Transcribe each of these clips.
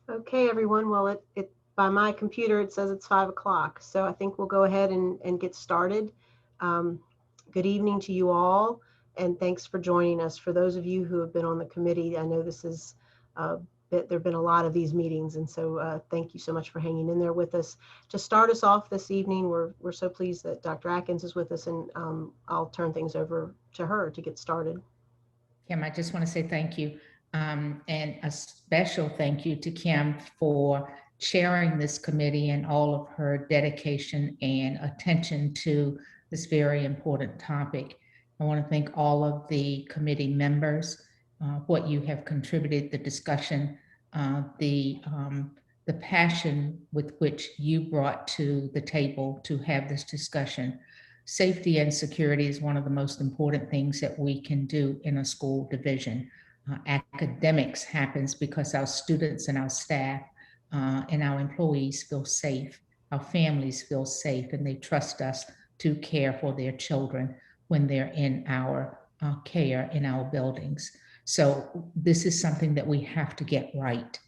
Okay, everyone. Well, it by my computer, it says it's 5 o'clock. So I think we'll go ahead and get started. Um, Good evening to you all, and thanks for joining us. For those of you who have been on the committee, I know this is, there have been a lot of these meetings, and so thank you so much for hanging in there with us. To start us off this evening, we're so pleased that Dr. Atkins is with us, and I'll turn things over to her to get started. Kim, I just want to say thank you. And a special thank you to Kim for chairing this committee and all of her dedication and attention to this very important topic. I want to thank all of the committee members, what you have contributed, the discussion, the passion with which you brought to the table to have this discussion. Safety and security is one of the most important things that we can do in a school division. Academics happens because our students and our staff and our employees feel safe, our families feel safe, and they trust us to care for their children when they're in our care in our buildings. So this is something that we have to get right.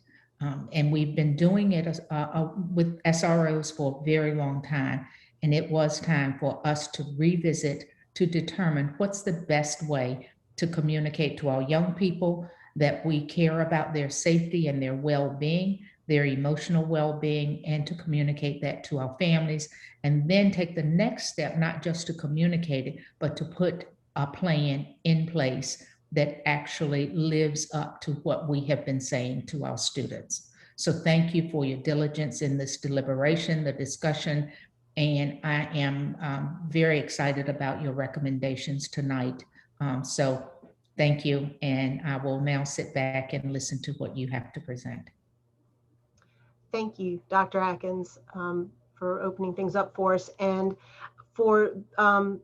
And we've been doing it with SROs for a very long time. And it was time for us to revisit to determine what's the best way to communicate to our young people that we care about their safety and their well-being, their emotional well-being, and to communicate that to our families, and then take the next step, not just to communicate it, but to put a plan in place that actually lives up to what we have been saying to our students. So thank you for your diligence in this deliberation, the discussion, and I am very excited about your recommendations tonight. So thank you, and I will now sit back and listen to what you have to present. Thank you, Dr. Atkins, for opening things up for us. And for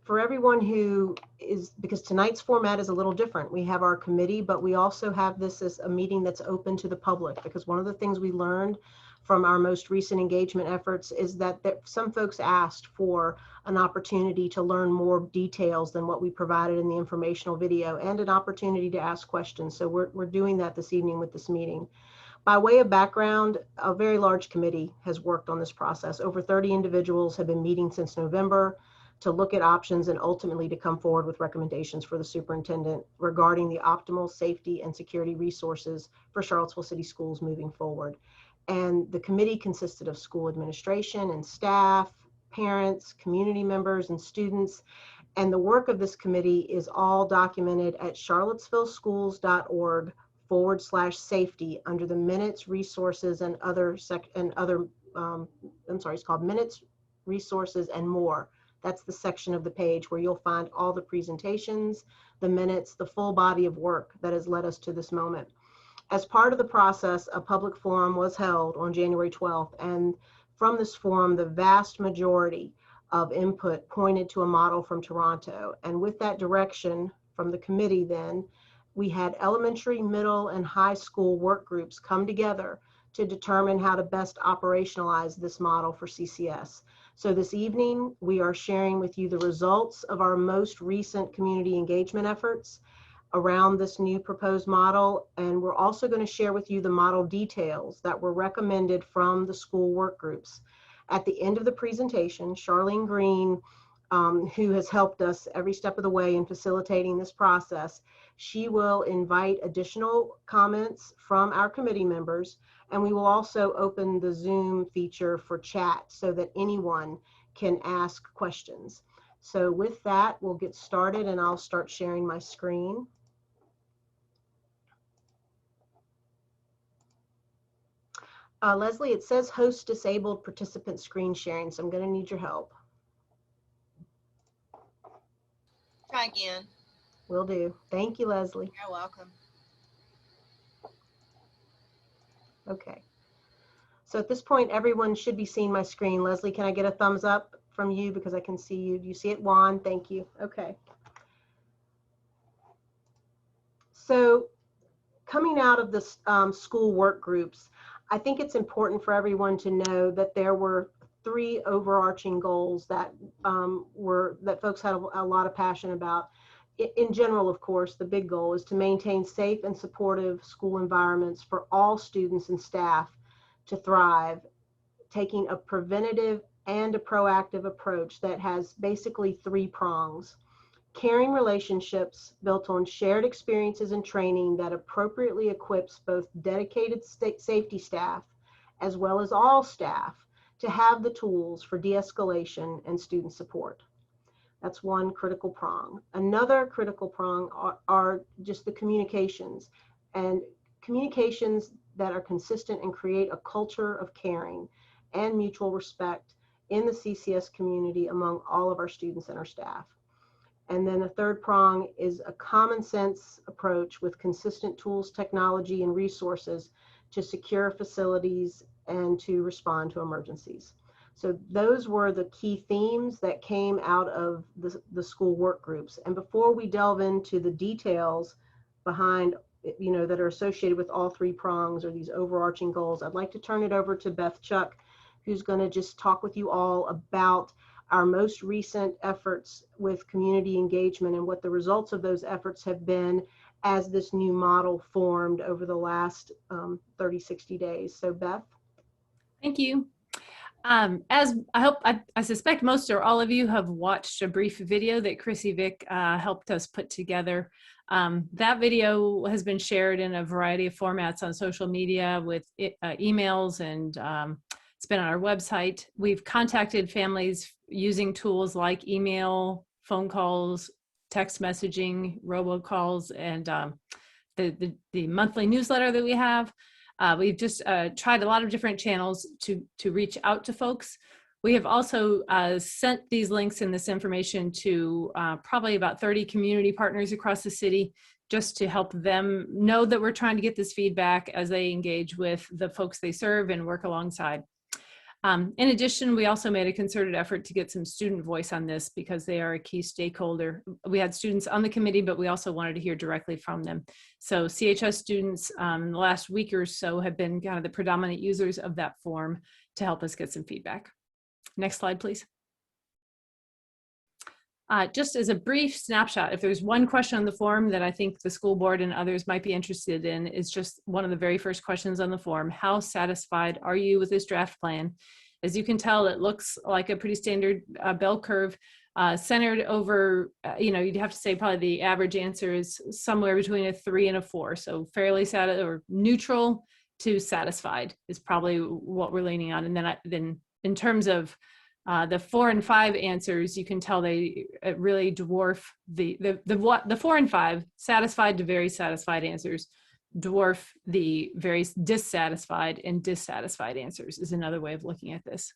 everyone who is, because tonight's format is a little different. We have our committee, but we also have this as a meeting that's open to the public, because one of the things we learned from our most recent engagement efforts is that some folks asked for an opportunity to learn more details than what we provided in the informational video, and an opportunity to ask questions. So we're doing that this evening with this meeting. By way of background, a very large committee has worked on this process. Over 30 individuals have been meeting since November to look at options and ultimately to come forward with recommendations for the superintendent regarding the optimal safety and security resources for Charlottesville City Schools moving forward. And the committee consisted of school administration and staff, parents, community members, and students. And the work of this committee is all documented at charlottesvilleschools.org/safety under the minutes, resources, and it's called minutes, resources, and more. That's the section of the page where you'll find all the presentations, the minutes, the full body of work that has led us to this moment. As part of the process, a public forum was held on January 12th, and from this forum, the vast majority of input pointed to a model from Toronto. And with that direction from the committee, then we had elementary, middle, and high school work groups come together to determine how to best operationalize this model for CCS. So this evening, we are sharing with you the results of our most recent community engagement efforts around this new proposed model. And we're also going to share with you the model details that were recommended from the school work groups. At the end of the presentation, Charlene Green, who has helped us every step of the way in facilitating this process, she will invite additional comments from our committee members, and we will also open the Zoom feature for chat so that anyone can ask questions. So with that, we'll get started, and I'll start sharing my screen. Leslie, it says host disabled participant screen sharing, so I'm going to need your help. Try again. Will do. Thank you, Leslie. You're welcome. Okay. So at this point, everyone should be seeing my screen. Leslie, can I get a thumbs up from you because I can see you? Do you see it, Juan? Thank you. Okay. So coming out of the school work groups, I think it's important for everyone to know that there were 3 overarching goals that that folks had a lot of passion about. In general, of course, the big goal is to maintain safe and supportive school environments for all students and staff to thrive, taking a preventative and a proactive approach that has basically 3 prongs. Caring relationships built on shared experiences and training that appropriately equips both dedicated safety staff as well as all staff to have the tools for de-escalation and student support. That's one critical prong. Another critical prong are just the communications, and communications that are consistent and create a culture of caring and mutual respect in the CCS community among all of our students and our staff. And then the third prong is a common sense approach with consistent tools, technology, and resources to secure facilities and to respond to emergencies. So those were the key themes that came out of the school work groups. And before we delve into the details behind, that are associated with all 3 prongs or these overarching goals, I'd like to turn it over to Beth Chuck, who's going to just talk with you all about our most recent efforts with community engagement and what the results of those efforts have been as this new model formed over the last 30, 60 days. So Beth. Thank you. As I suspect most or all of you have watched a brief video that Chrissy Vick helped us put together. That video has been shared in a variety of formats on social media with emails, and it's been on our website. We've contacted families using tools like email, phone calls, text messaging, robocalls, and the monthly newsletter that we have. We've just tried a lot of different channels to reach out to folks. We have also sent these links and this information to probably about 30 community partners across the city, just to help them know that we're trying to get this feedback as they engage with the folks they serve and work alongside. In addition, we also made a concerted effort to get some student voice on this because they are a key stakeholder. We had students on the committee, but we also wanted to hear directly from them. So CHS students the last week or so have been kind of the predominant users of that form to help us get some feedback. Next slide, please. Just as a brief snapshot, if there's one question on the form that I think the school board and others might be interested in, is just one of the very first questions on the form. How satisfied are you with this draft plan? As you can tell, it looks like a pretty standard bell curve centered over, you'd have to say probably the average answer is somewhere between a 3 and a 4. So fairly or neutral to satisfied is probably what we're leaning on. And then in terms of the 4 and 5 answers, you can tell they really dwarf the 4 and 5 satisfied to very satisfied answers dwarf the very dissatisfied and dissatisfied answers is another way of looking at this.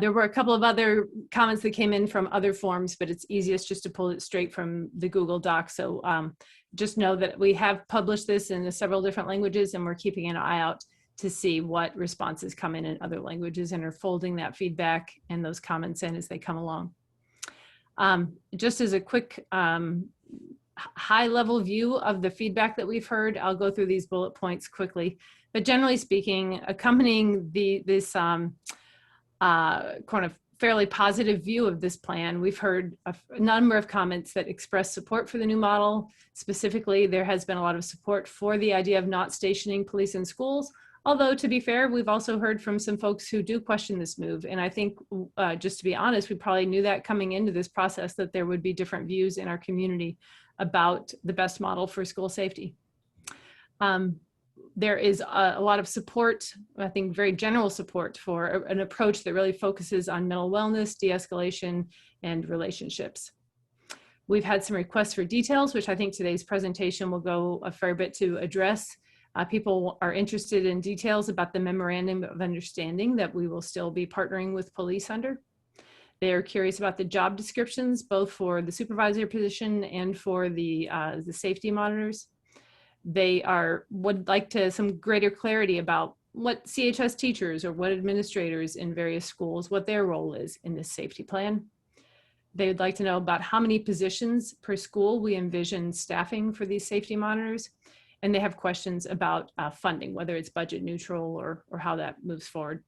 There were a couple of other comments that came in from other forms, but it's easiest just to pull it straight from the Google Doc. So just know that we have published this in several different languages, and we're keeping an eye out to see what responses come in other languages, and are folding that feedback and those comments in as they come along. Just as a quick high-level view of the feedback that we've heard, I'll go through these bullet points quickly. But generally speaking, accompanying this kind of fairly positive view of this plan, we've heard a number of comments that express support for the new model. Specifically, there has been a lot of support for the idea of not stationing police in schools. Although, to be fair, we've also heard from some folks who do question this move. And I think, just to be honest, we probably knew that coming into this process, that there would be different views in our community about the best model for school safety. There is a lot of support, I think very general support, for an approach that really focuses on mental wellness, de-escalation, and relationships. We've had some requests for details, which I think today's presentation will go a fair bit to address. People are interested in details about the memorandum of understanding that we will still be partnering with police under. They are curious about the job descriptions, both for the supervisor position and for the safety monitors. They would like some greater clarity about what CHS teachers or what administrators in various schools, what their role is in this safety plan. They would like to know about how many positions per school we envision staffing for these safety monitors. And they have questions about funding, whether it's budget neutral or how that moves forward.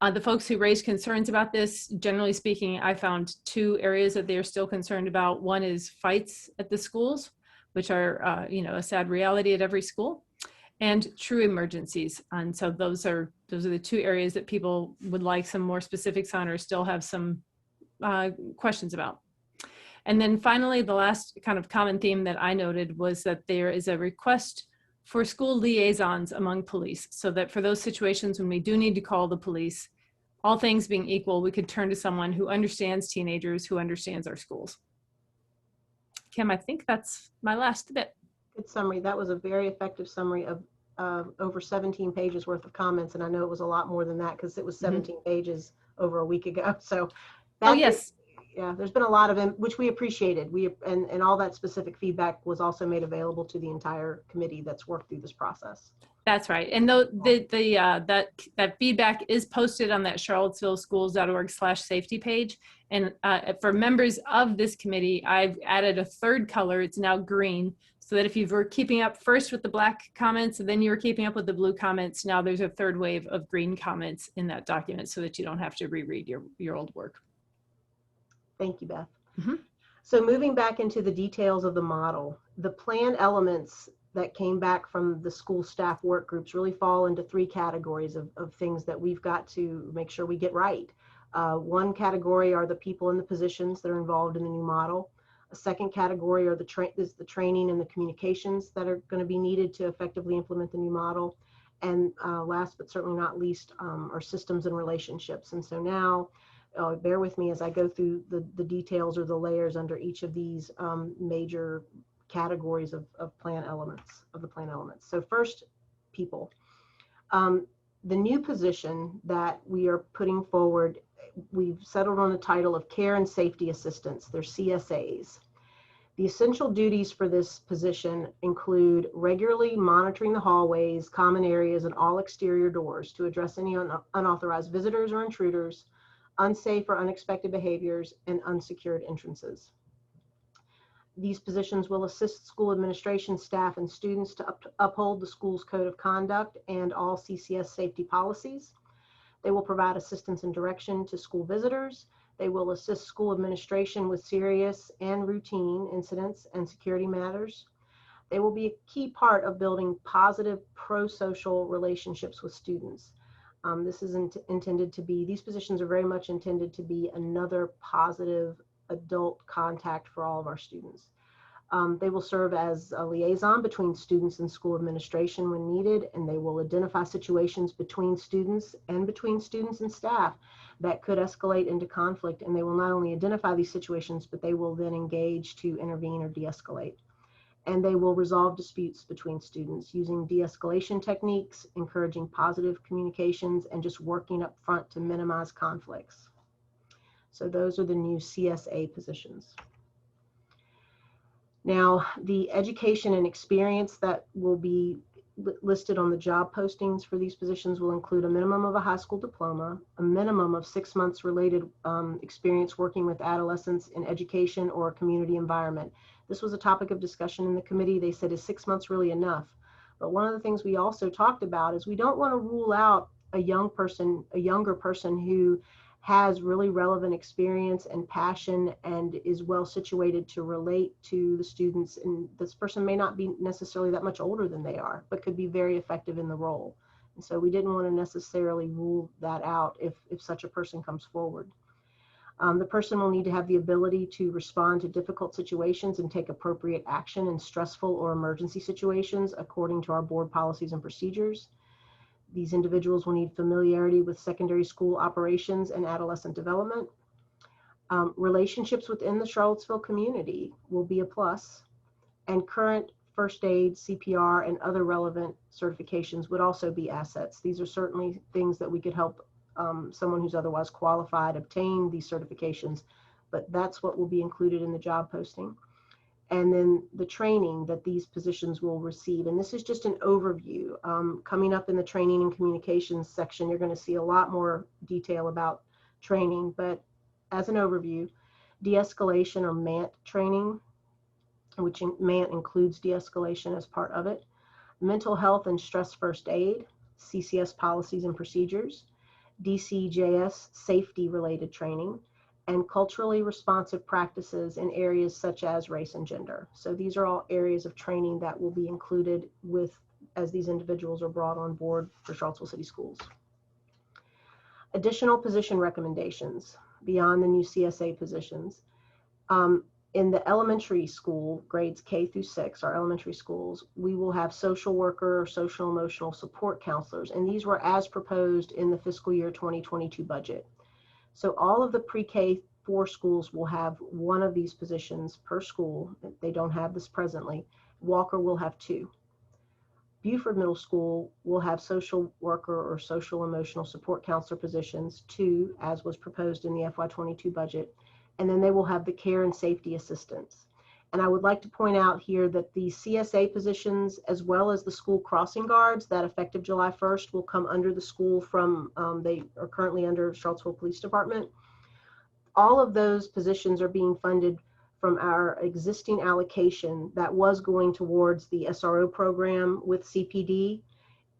The folks who raised concerns about this, generally speaking, I found 2 areas that they are still concerned about. One is fights at the schools, which are a sad reality at every school. and true emergencies. And so those are the two areas that people would like some more specifics on or still have some questions about. And then finally, the last kind of common theme that I noted was that there is a request for school liaisons among police, so that for those situations when we do need to call the police, all things being equal, we could turn to someone who understands teenagers, who understands our schools. Kim, I think that's my last bit. Good summary. That was a very effective summary of over 17 pages worth of comments. And I know it was a lot more than that because it was 17 pages over a week ago. So oh, yes. Yeah, there's been a lot of them, which we appreciated. And all that specific feedback was also made available to the entire committee that's worked through this process. That's right. And that feedback is posted on that charlottesvilleschools.org/safety page. And for members of this committee, I've added a third color. It's now green, so that if you were keeping up first with the black comments and then you were keeping up with the blue comments, now there's a third wave of green comments in that document so that you don't have to reread your old work. Thank you, Beth. Mm-hmm. So moving back into the details of the model, the plan elements that came back from the school staff work groups really fall into three categories of things that we've got to make sure we get right. One category are the people in the positions that are involved in the new model. A second category are the training and the communications that are going to be needed to effectively implement the new model. And last but certainly not least are systems and relationships. And so now, bear with me as I go through the details or the layers under each of these major categories of plan elements, of the plan elements. So first, people. The new position that we are putting forward, we've settled on the title of Care and Safety Assistants. They're CSAs. The essential duties for this position include regularly monitoring the hallways, common areas, and all exterior doors to address any unauthorized visitors or intruders, unsafe or unexpected behaviors, and unsecured entrances. These positions will assist school administration staff and students to uphold the school's code of conduct and all CCS safety policies. They will provide assistance and direction to school visitors. They will assist school administration with serious and routine incidents and security matters. They will be a key part of building positive pro-social relationships with students. This is intended to be, these positions are very much intended to be another positive adult contact for all of our students. They will serve as a liaison between students and school administration when needed, and they will identify situations between students and staff that could escalate into conflict. And they will not only identify these situations, but they will then engage to intervene or de-escalate. And they will resolve disputes between students using de-escalation techniques, encouraging positive communications, and just working up front to minimize conflicts. So those are the new CSA positions. Now, the education and experience that will be listed on the job postings for these positions will include a minimum of a high school diploma, a minimum of 6 months related experience working with adolescents in education or a community environment. This was a topic of discussion in the committee. They said, is 6 months really enough? But one of the things we also talked about is we don't want to rule out a younger person who has really relevant experience and passion and is well situated to relate to the students. And this person may not be necessarily that much older than they are, but could be very effective in the role. And so we didn't want to necessarily rule that out if such a person comes forward. The person will need to have the ability to respond to difficult situations and take appropriate action in stressful or emergency situations according to our board policies and procedures. These individuals will need familiarity with secondary school operations and adolescent development. Relationships within the Charlottesville community will be a plus, and current first aid, CPR, and other relevant certifications would also be assets. These are certainly things that we could help someone who's otherwise qualified obtain these certifications, but that's what will be included in the job posting. And then the training that these positions will receive. And this is just an overview. Coming up in the training and communications section, you're going to see a lot more detail about training, but as an overview, de-escalation or MANT training, which MANT includes de-escalation as part of it, mental health and stress first aid, CCS policies and procedures, DCJS safety related training, and culturally responsive practices in areas such as race and gender. So these are all areas of training that will be included with as these individuals are brought on board for Charlottesville City Schools. Additional position recommendations beyond the new CSA positions. In the elementary school, grades K through 6, our elementary schools, we will have social worker or social emotional support counselors, and these were as proposed in the fiscal year 2022 budget. So all of the pre-K 4 schools will have one of these positions per school. They don't have this presently. Walker will have 2. Buford Middle School will have social worker or social emotional support counselor positions, 2, as was proposed in the FY22 budget. And then they will have the care and safety assistants. And I would like to point out here that the CSA positions, as well as the school crossing guards that effective July 1st will come under the school from, they are currently under Charlottesville Police Department. All of those positions are being funded from our existing allocation that was going towards the SRO program with CPD.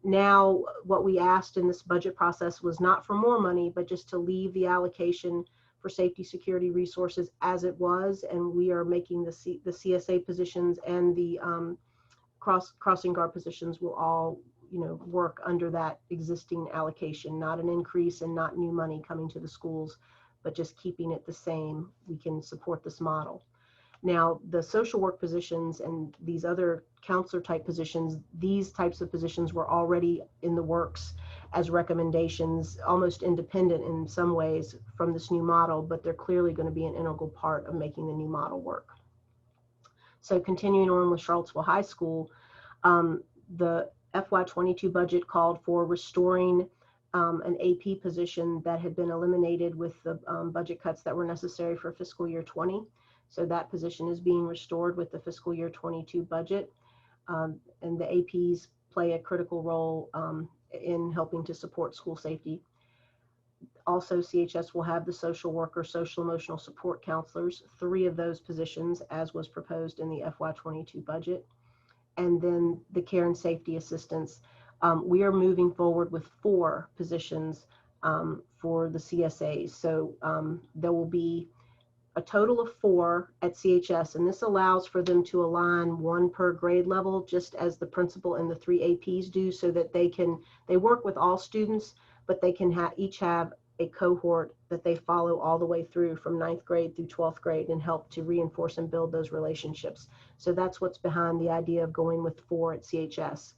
Now, what we asked in this budget process was not for more money, but just to leave the allocation for safety security resources as it was, and we are making the CSA positions and the crossing guard positions will all, work under that existing allocation, not an increase and not new money coming to the schools, but just keeping it the same. We can support this model. Now, the social work positions and these other counselor type positions, these types of positions were already in the works as recommendations, almost independent in some ways from this new model, but they're clearly going to be an integral part of making the new model work. So continuing on with Charlottesville High School, the FY22 budget called for restoring an AP position that had been eliminated with the budget cuts that were necessary for fiscal year 20. So that position is being restored with the fiscal year 22 budget. And the APs play a critical role in helping to support school safety. Also, CHS will have the social worker, social emotional support counselors, 3 of those positions as was proposed in the FY22 budget. And then the care and safety assistants. We are moving forward with 4 positions for the CSAs. So there will be a total of 4 at CHS, and this allows for them to align 1 per grade level, just as the principal and the 3 APs do, so that they work with all students, but they can each have a cohort that they follow all the way through from 9th grade through 12th grade and help to reinforce and build those relationships. So that's what's behind the idea of going with 4 at CHS.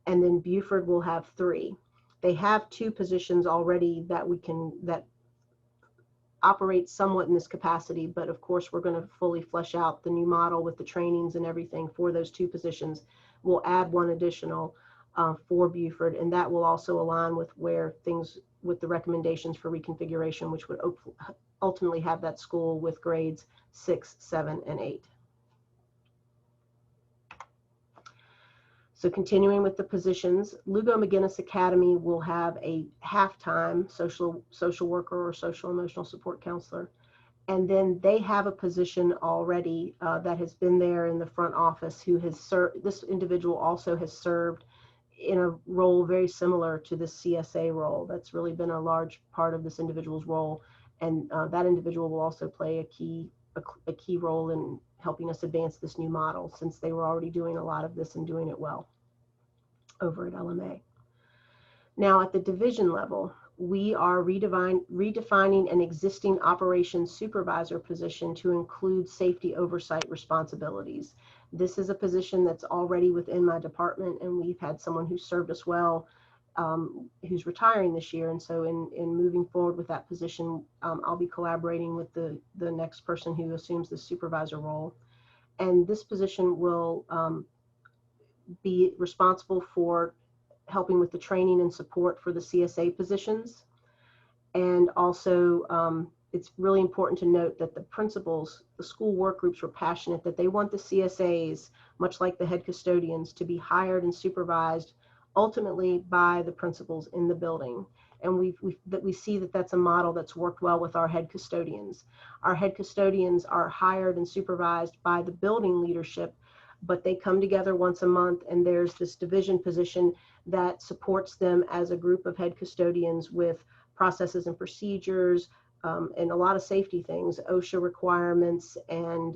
And then Buford will have 3. They have 2 positions already that operate somewhat in this capacity, but of course we're going to fully flesh out the new model with the trainings and everything for those 2 positions. We'll add 1 additional for Buford, and that will also align with with the recommendations for reconfiguration, which would ultimately have that school with grades 6, 7, and 8. So continuing with the positions, Lugo McGinnis Academy will have a half-time social worker or social emotional support counselor. And then they have a position already that has been there in the front office who has served, this individual also has served in a role very similar to the CSA role. That's really been a large part of this individual's role. And that individual will also play a key role in helping us advance this new model, since they were already doing a lot of this and doing it well over at LMA. Now at the division level, we are redefining an existing operations supervisor position to include safety oversight responsibilities. This is a position that's already within my department, and we've had someone who served us well who's retiring this year. And so in moving forward with that position, I'll be collaborating with the next person who assumes the supervisor role. And this position will be responsible for helping with the training and support for the CSA positions. And also, it's really important to note that the principals, the school work groups, were passionate that they want the CSAs, much like the head custodians, to be hired and supervised ultimately by the principals in the building. And we see that that's a model that's worked well with our head custodians. Our head custodians are hired and supervised by the building leadership, but they come together once a month, and there's this division position that supports them as a group of head custodians with processes and procedures, and a lot of safety things, OSHA requirements and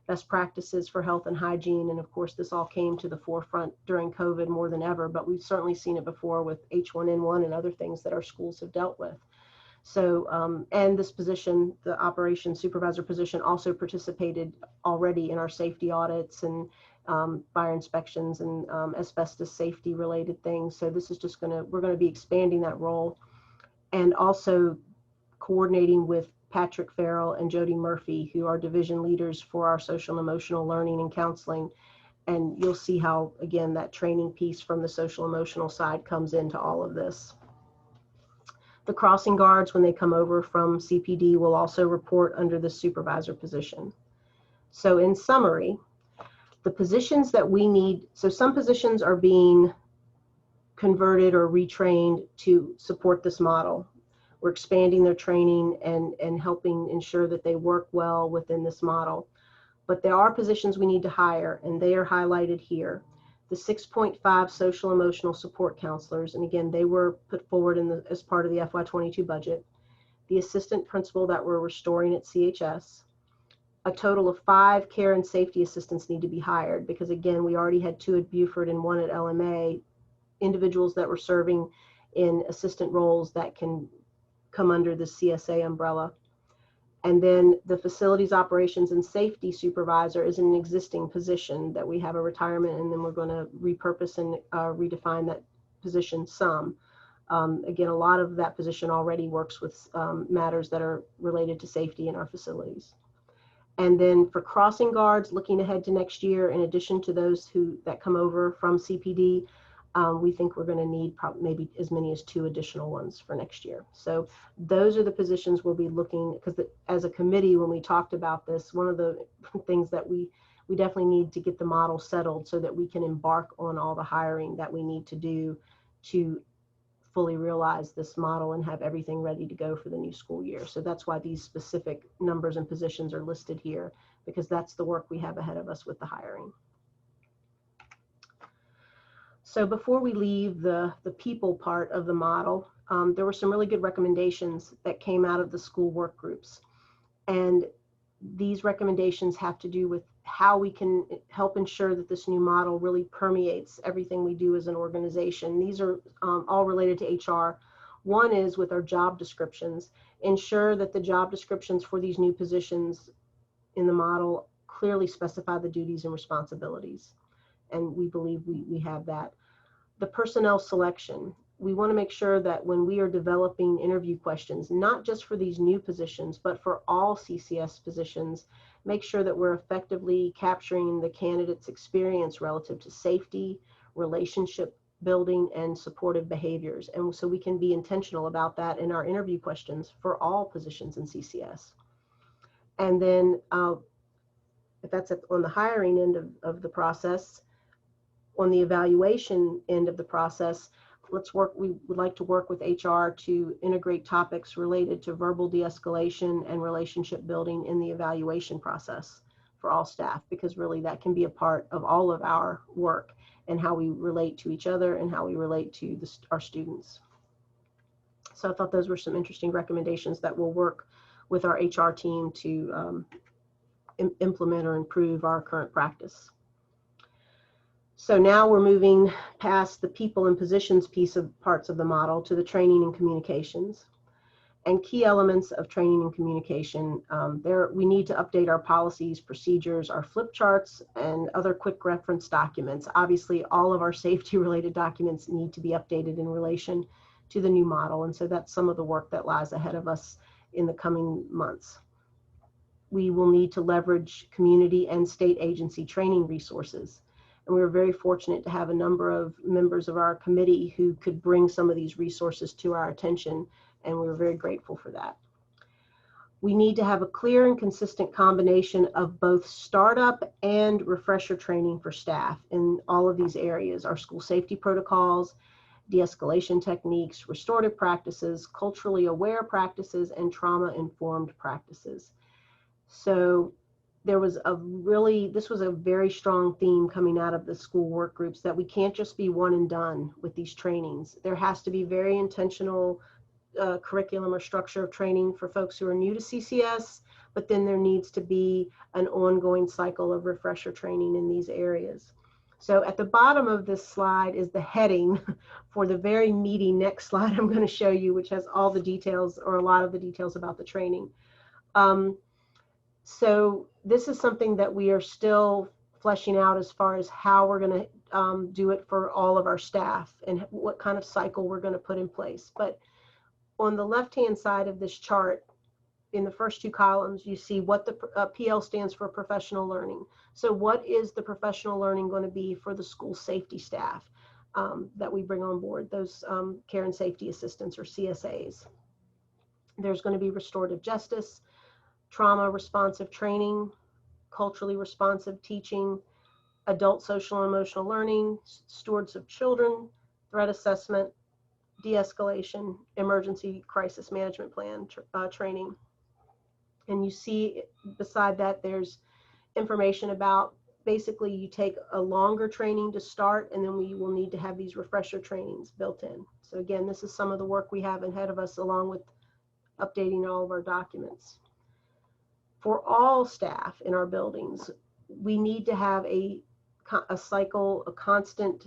best practices for health and hygiene. And of course, this all came to the forefront during COVID more than ever, but we've certainly seen it before with H1N1 and other things that our schools have dealt with. So, and this position, the operations supervisor position, also participated already in our safety audits and fire inspections and asbestos safety related things. So this is just we're going to be expanding that role, and also coordinating with Patrick Farrell and Jody Murphy, who are division leaders for our social and emotional learning and counseling. And you'll see how, again, that training piece from the social emotional side comes into all of this. The crossing guards, when they come over from CPD, will also report under the supervisor position. So in summary, the positions that we need, so some positions are being converted or retrained to support this model. We're expanding their training and helping ensure that they work well within this model. But there are positions we need to hire, and they are highlighted here. The 6.5 social emotional support counselors, and again, they were put forward as part of the FY22 budget. The assistant principal that we're restoring at CHS. A total of 5 care and safety assistants need to be hired, because again, we already had 2 at Buford and 1 at LMA, individuals that were serving in assistant roles that can come under the CSA umbrella. And then the facilities operations and safety supervisor is an existing position that we have a retirement, and then we're going to repurpose and redefine that position some. Again, a lot of that position already works with matters that are related to safety in our facilities. And then for crossing guards, looking ahead to next year, in addition to those that come over from CPD, we think we're going to need maybe as many as 2 additional ones for next year. So those are the positions we'll be looking, because as a committee, when we talked about this, one of the things that we definitely need to get the model settled so that we can embark on all the hiring that we need to do to fully realize this model and have everything ready to go for the new school year. So that's why these specific numbers and positions are listed here, because that's the work we have ahead of us with the hiring. So before we leave the people part of the model, there were some really good recommendations that came out of the school work groups. And these recommendations have to do with how we can help ensure that this new model really permeates everything we do as an organization. These are all related to HR. One is with our job descriptions. Ensure that the job descriptions for these new positions in the model clearly specify the duties and responsibilities. And we believe we have that. The personnel selection. We want to make sure that when we are developing interview questions, not just for these new positions, but for all CCS positions, make sure that we're effectively capturing the candidate's experience relative to safety, relationship building, and supportive behaviors. And so we can be intentional about that in our interview questions for all positions in CCS. And then if that's on the hiring end of the process, on the evaluation end of the process, we would like to work with HR to integrate topics related to verbal de-escalation and relationship building in the evaluation process for all staff, because really that can be a part of all of our work and how we relate to each other and how we relate to our students. So I thought those were some interesting recommendations that will work with our HR team to implement or improve our current practice. So now we're moving past the people and positions parts of the model to the training and communications. And key elements of training and communication, we need to update our policies, procedures, our flip charts, and other quick reference documents. Obviously, all of our safety related documents need to be updated in relation to the new model. And so that's some of the work that lies ahead of us in the coming months. We will need to leverage community and state agency training resources. And we were very fortunate to have a number of members of our committee who could bring some of these resources to our attention, and we were very grateful for that. We need to have a clear and consistent combination of both startup and refresher training for staff in all of these areas: our school safety protocols, de-escalation techniques, restorative practices, culturally aware practices, and trauma-informed practices. So this was a very strong theme coming out of the school work groups, that we can't just be one and done with these trainings. There has to be very intentional curriculum or structure of training for folks who are new to CCS, but then there needs to be an ongoing cycle of refresher training in these areas. So at the bottom of this slide is the heading for the very meaty next slide I'm going to show you, which has all the details or a lot of the details about the training. So this is something that we are still fleshing out as far as how we're going to do it for all of our staff and what kind of cycle we're going to put in place. But on the left-hand side of this chart, in the first two columns, you see what the PL stands for, professional learning. So what is the professional learning going to be for the school safety staff that we bring on board, those care and safety assistants or CSAs? There's going to be restorative justice, trauma responsive training, culturally responsive teaching, adult social and emotional learning, stewards of children, threat assessment, de-escalation, emergency crisis management plan training. And you see beside that, there's information about basically you take a longer training to start, and then we will need to have these refresher trainings built in. So again, this is some of the work we have ahead of us, along with updating all of our documents. For all staff in our buildings, we need to have a cycle, a constant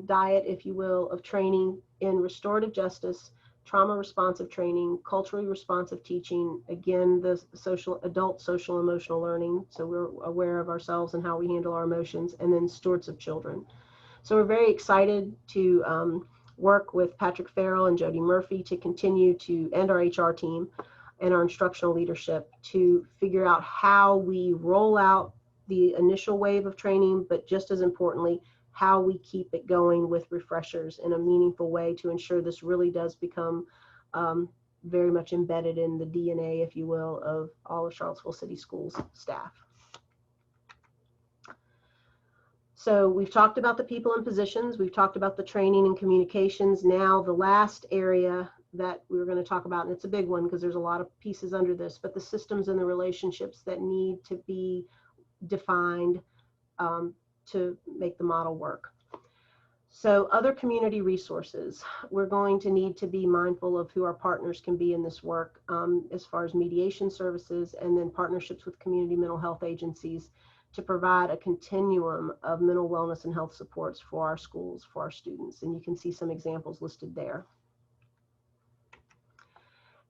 diet, if you will, of training in restorative justice, trauma responsive training, culturally responsive teaching, again, the adult social emotional learning, so we're aware of ourselves and how we handle our emotions, and then stewards of children. So we're very excited to work with Patrick Farrell and Jody Murphy to continue to, and our HR team and our instructional leadership, to figure out how we roll out the initial wave of training, but just as importantly, how we keep it going with refreshers in a meaningful way to ensure this really does become very much embedded in the DNA, if you will, of all of Charlottesville City Schools staff. So we've talked about the people and positions, we've talked about the training and communications. Now the last area that we were going to talk about, and it's a big one because there's a lot of pieces under this, but the systems and the relationships that need to be defined to make the model work. So other community resources, we're going to need to be mindful of who our partners can be in this work as far as mediation services, and then partnerships with community mental health agencies to provide a continuum of mental wellness and health supports for our schools, for our students. And you can see some examples listed there.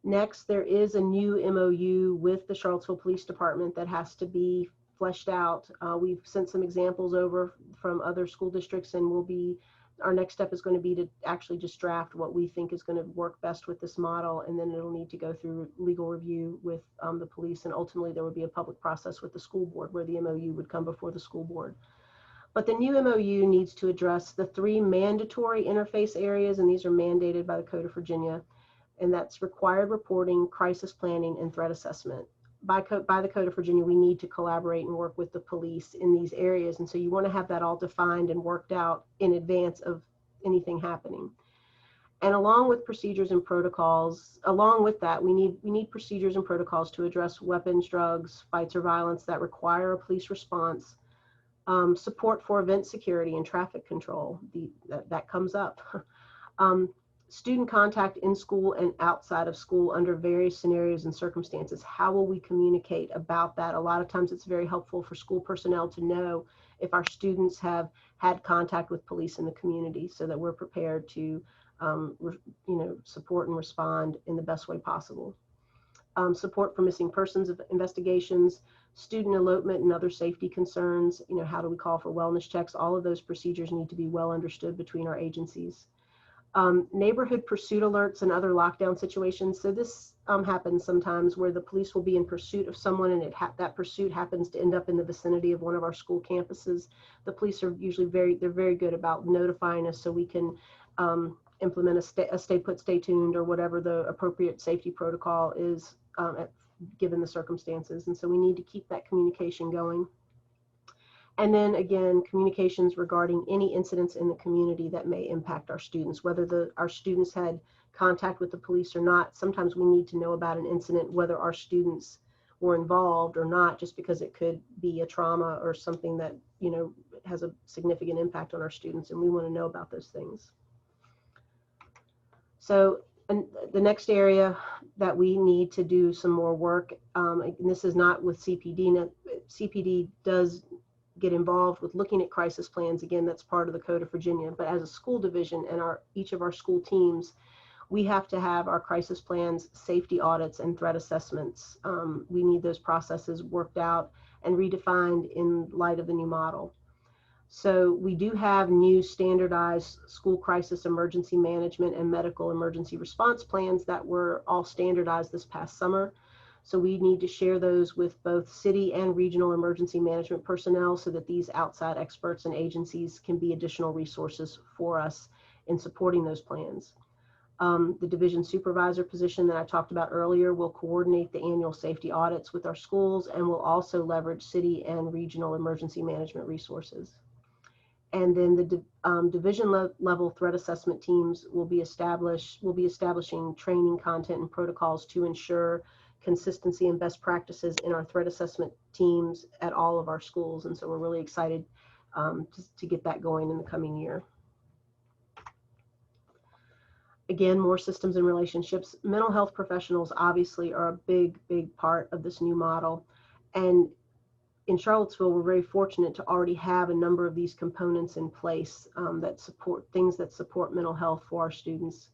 Next, there is a new MOU with the Charlottesville Police Department that has to be fleshed out. We've sent some examples over from other school districts, and our next step is going to be to actually just draft what we think is going to work best with this model, and then it'll need to go through legal review with the police, and ultimately there would be a public process with the school board where the MOU would come before the school board. But the new MOU needs to address the 3 mandatory interface areas, and these are mandated by the Code of Virginia, and that's required reporting, crisis planning, and threat assessment. By the Code of Virginia, we need to collaborate and work with the police in these areas. And so you want to have that all defined and worked out in advance of anything happening. And along with procedures and protocols, along with that, we need procedures and protocols to address weapons, drugs, fights, or violence that require a police response, support for event security and traffic control, that comes up. Student contact in school and outside of school under various scenarios and circumstances. How will we communicate about that? A lot of times it's very helpful for school personnel to know if our students have had contact with police in the community, so that we're prepared to support and respond in the best way possible. Support for missing persons investigations, student elopement and other safety concerns. How do we call for wellness checks? All of those procedures need to be well understood between our agencies. Neighborhood pursuit alerts and other lockdown situations. So this happens sometimes where the police will be in pursuit of someone, and that pursuit happens to end up in the vicinity of one of our school campuses. The police are usually very good about notifying us, so we can implement a stay put, stay tuned, or whatever the appropriate safety protocol is given the circumstances. And so we need to keep that communication going. And then again, communications regarding any incidents in the community that may impact our students, whether our students had contact with the police or not. Sometimes we need to know about an incident, whether our students were involved or not, just because it could be a trauma or something that, has a significant impact on our students, and we want to know about those things. So And the next area that we need to do some more work, and this is not with CPD. CPD does get involved with looking at crisis plans. Again, that's part of the Code of Virginia. But as a school division and each of our school teams, we have to have our crisis plans, safety audits, and threat assessments. We need those processes worked out and redefined in light of the new model. So we do have new standardized school crisis emergency management and medical emergency response plans that were all standardized this past summer. So we need to share those with both city and regional emergency management personnel so that these outside experts and agencies can be additional resources for us in supporting those plans. The division supervisor position that I talked about earlier will coordinate the annual safety audits with our schools and will also leverage city and regional emergency management resources. And then the division level threat assessment teams will be establishing training, content, and protocols to ensure consistency and best practices in our threat assessment teams at all of our schools. And so we're really excited to get that going in the coming year. Again, more systems and relationships. Mental health professionals obviously are a big, big part of this new model. And in Charlottesville, we're very fortunate to already have a number of these components in place that support mental health for our students.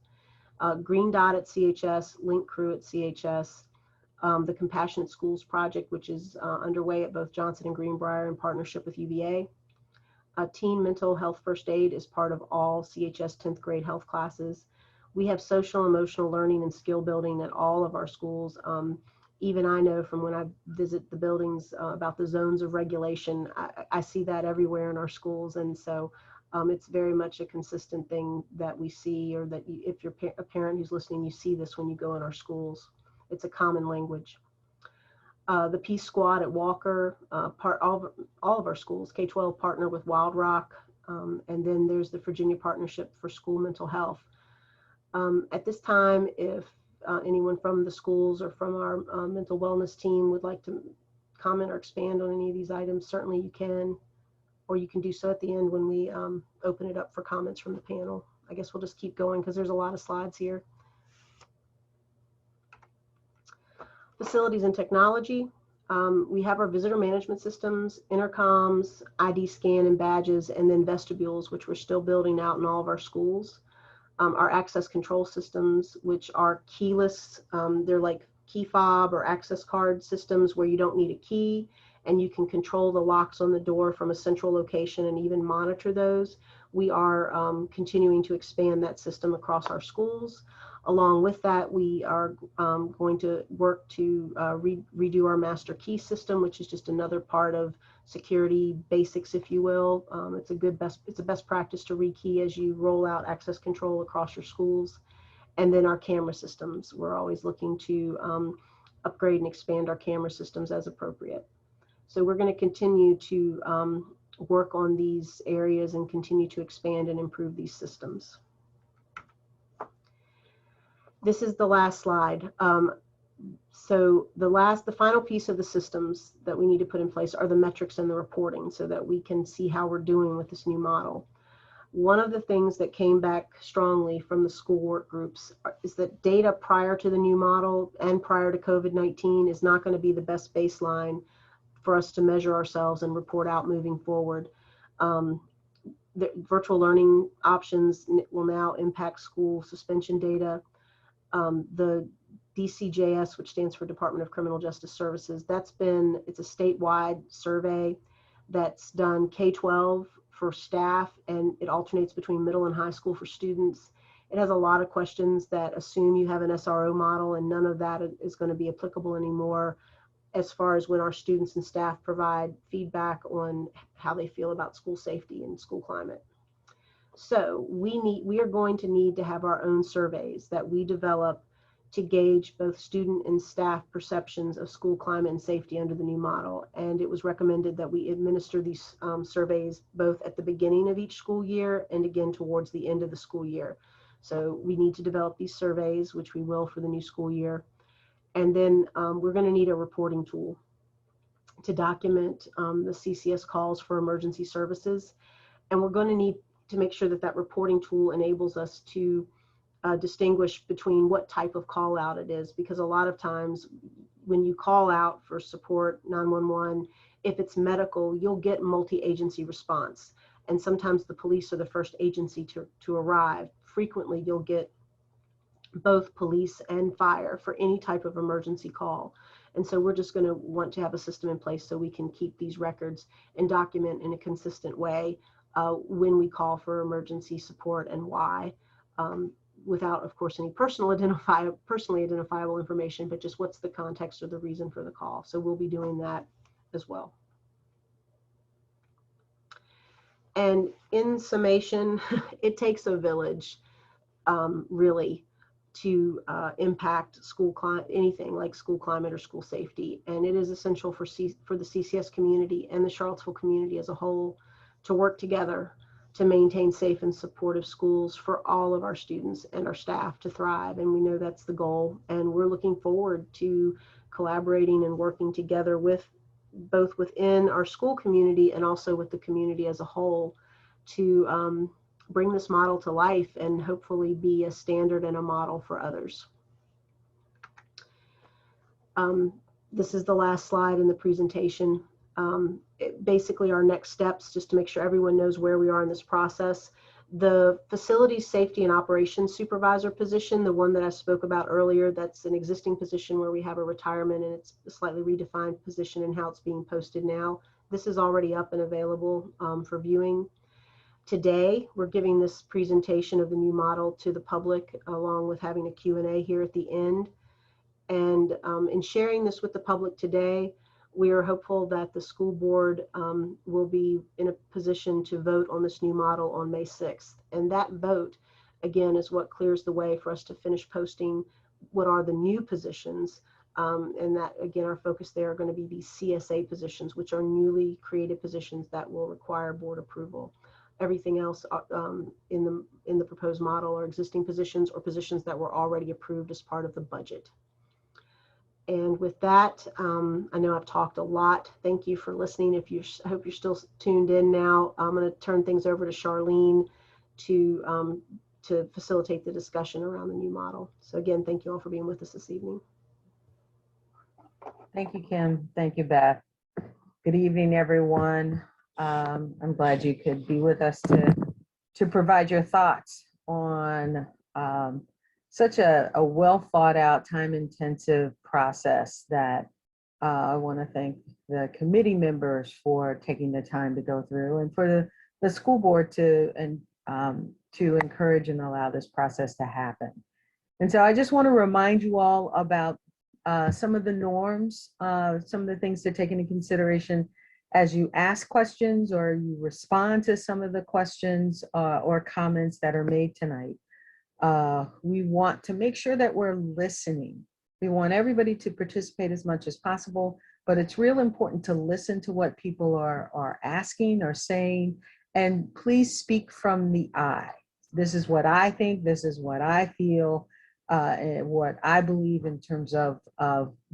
Green Dot at CHS, Link Crew at CHS, the Compassionate Schools Project, which is underway at both Johnson and Greenbrier in partnership with UVA. Teen Mental Health First Aid is part of all CHS 10th grade health classes. We have social emotional learning and skill building at all of our schools. Even I know from when I visit the buildings about the zones of regulation, I see that everywhere in our schools. And so it's very much a consistent thing that we see, or that if you're a parent who's listening, you see this when you go in our schools. It's a common language. The Peace Squad at Walker, all of our schools, K-12 partner with Wild Rock. And then there's the Virginia Partnership for School Mental Health. At this time, if anyone from the schools or from our mental wellness team would like to comment or expand on any of these items, certainly you can, or you can do so at the end when we open it up for comments from the panel. I guess we'll just keep going because there's a lot of slides here. Facilities and technology. We have our visitor management systems, intercoms, ID scan and badges, and then vestibules, which we're still building out in all of our schools. Our access control systems, which are keyless. They're like key fob or access card systems where you don't need a key and you can control the locks on the door from a central location and even monitor those. We are continuing to expand that system across our schools. Along with that, we are going to work to redo our master key system, which is just another part of security basics, if you will. It's a best practice to rekey as you roll out access control across your schools. And then our camera systems. We're always looking to upgrade and expand our camera systems as appropriate. So we're going to continue to work on these areas and continue to expand and improve these systems. This is the last slide. So the final piece of the systems that we need to put in place are the metrics and the reporting so that we can see how we're doing with this new model. One of the things that came back strongly from the school work groups is that data prior to the new model and prior to COVID-19 is not going to be the best baseline for us to measure ourselves and report out moving forward. The virtual learning options will now impact school suspension data. The DCJS, which stands for Department of Criminal Justice Services, it's a statewide survey that's done K-12 for staff, and it alternates between middle and high school for students. It has a lot of questions that assume you have an SRO model, and none of that is going to be applicable anymore as far as when our students and staff provide feedback on how they feel about school safety and school climate. So we are going to need to have our own surveys that we develop to gauge both student and staff perceptions of school climate and safety under the new model. And it was recommended that we administer these surveys both at the beginning of each school year and again towards the end of the school year. So we need to develop these surveys, which we will for the new school year. And then we're going to need a reporting tool to document the CCS calls for emergency services. And we're going to need to make sure that that reporting tool enables us to distinguish between what type of call out it is, because a lot of times when you call out for support 911, if it's medical, you'll get multi-agency response. And sometimes the police are the first agency to arrive. Frequently, you'll get both police and fire for any type of emergency call. And so we're just going to want to have a system in place so we can keep these records and document in a consistent way when we call for emergency support and why, without, of course, any personally identifiable information, but just what's the context or the reason for the call. So we'll be doing that as well. And in summation, it takes a village, really, to impact school climate, anything like school climate or school safety. And it is essential for the CCS community and the Charlottesville community as a whole to work together to maintain safe and supportive schools for all of our students and our staff to thrive. And we know that's the goal. And we're looking forward to collaborating and working together with both within our school community and also with the community as a whole to bring this model to life and hopefully be a standard and a model for others. This is the last slide in the presentation. Basically our next steps, just to make sure everyone knows where we are in this process. The facilities safety and operations supervisor position, the one that I spoke about earlier, that's an existing position where we have a retirement and it's a slightly redefined position and how it's being posted now. This is already up and available for viewing. Today, we're giving this presentation of the new model to the public along with having a Q&A here at the end. And in sharing this with the public today, we are hopeful that the school board will be in a position to vote on this new model on May 6th. And that vote, again, is what clears the way for us to finish posting what are the new positions. And that, again, our focus there are going to be these CSA positions, which are newly created positions that will require board approval. Everything else in the proposed model are existing positions or positions that were already approved as part of the budget. And with that, I know I've talked a lot. Thank you for listening. I hope you're still tuned in now. I'm going to turn things over to Charlene to facilitate the discussion around the new model. So again, thank you all for being with us this evening. Thank you, Kim. Thank you, Beth. Good evening, everyone. I'm glad you could be with us to provide your thoughts on such a well thought out, time intensive process that I want to thank the committee members for taking the time to go through, and for the school board to encourage and allow this process to happen. And so I just want to remind you all about some of the norms, some of the things to take into consideration as you ask questions or you respond to some of the questions or comments that are made tonight. We want to make sure that we're listening. We want everybody to participate as much as possible, but it's real important to listen to what people are asking or saying, and please speak from the I. This is what I think, this is what I feel, and what I believe in terms of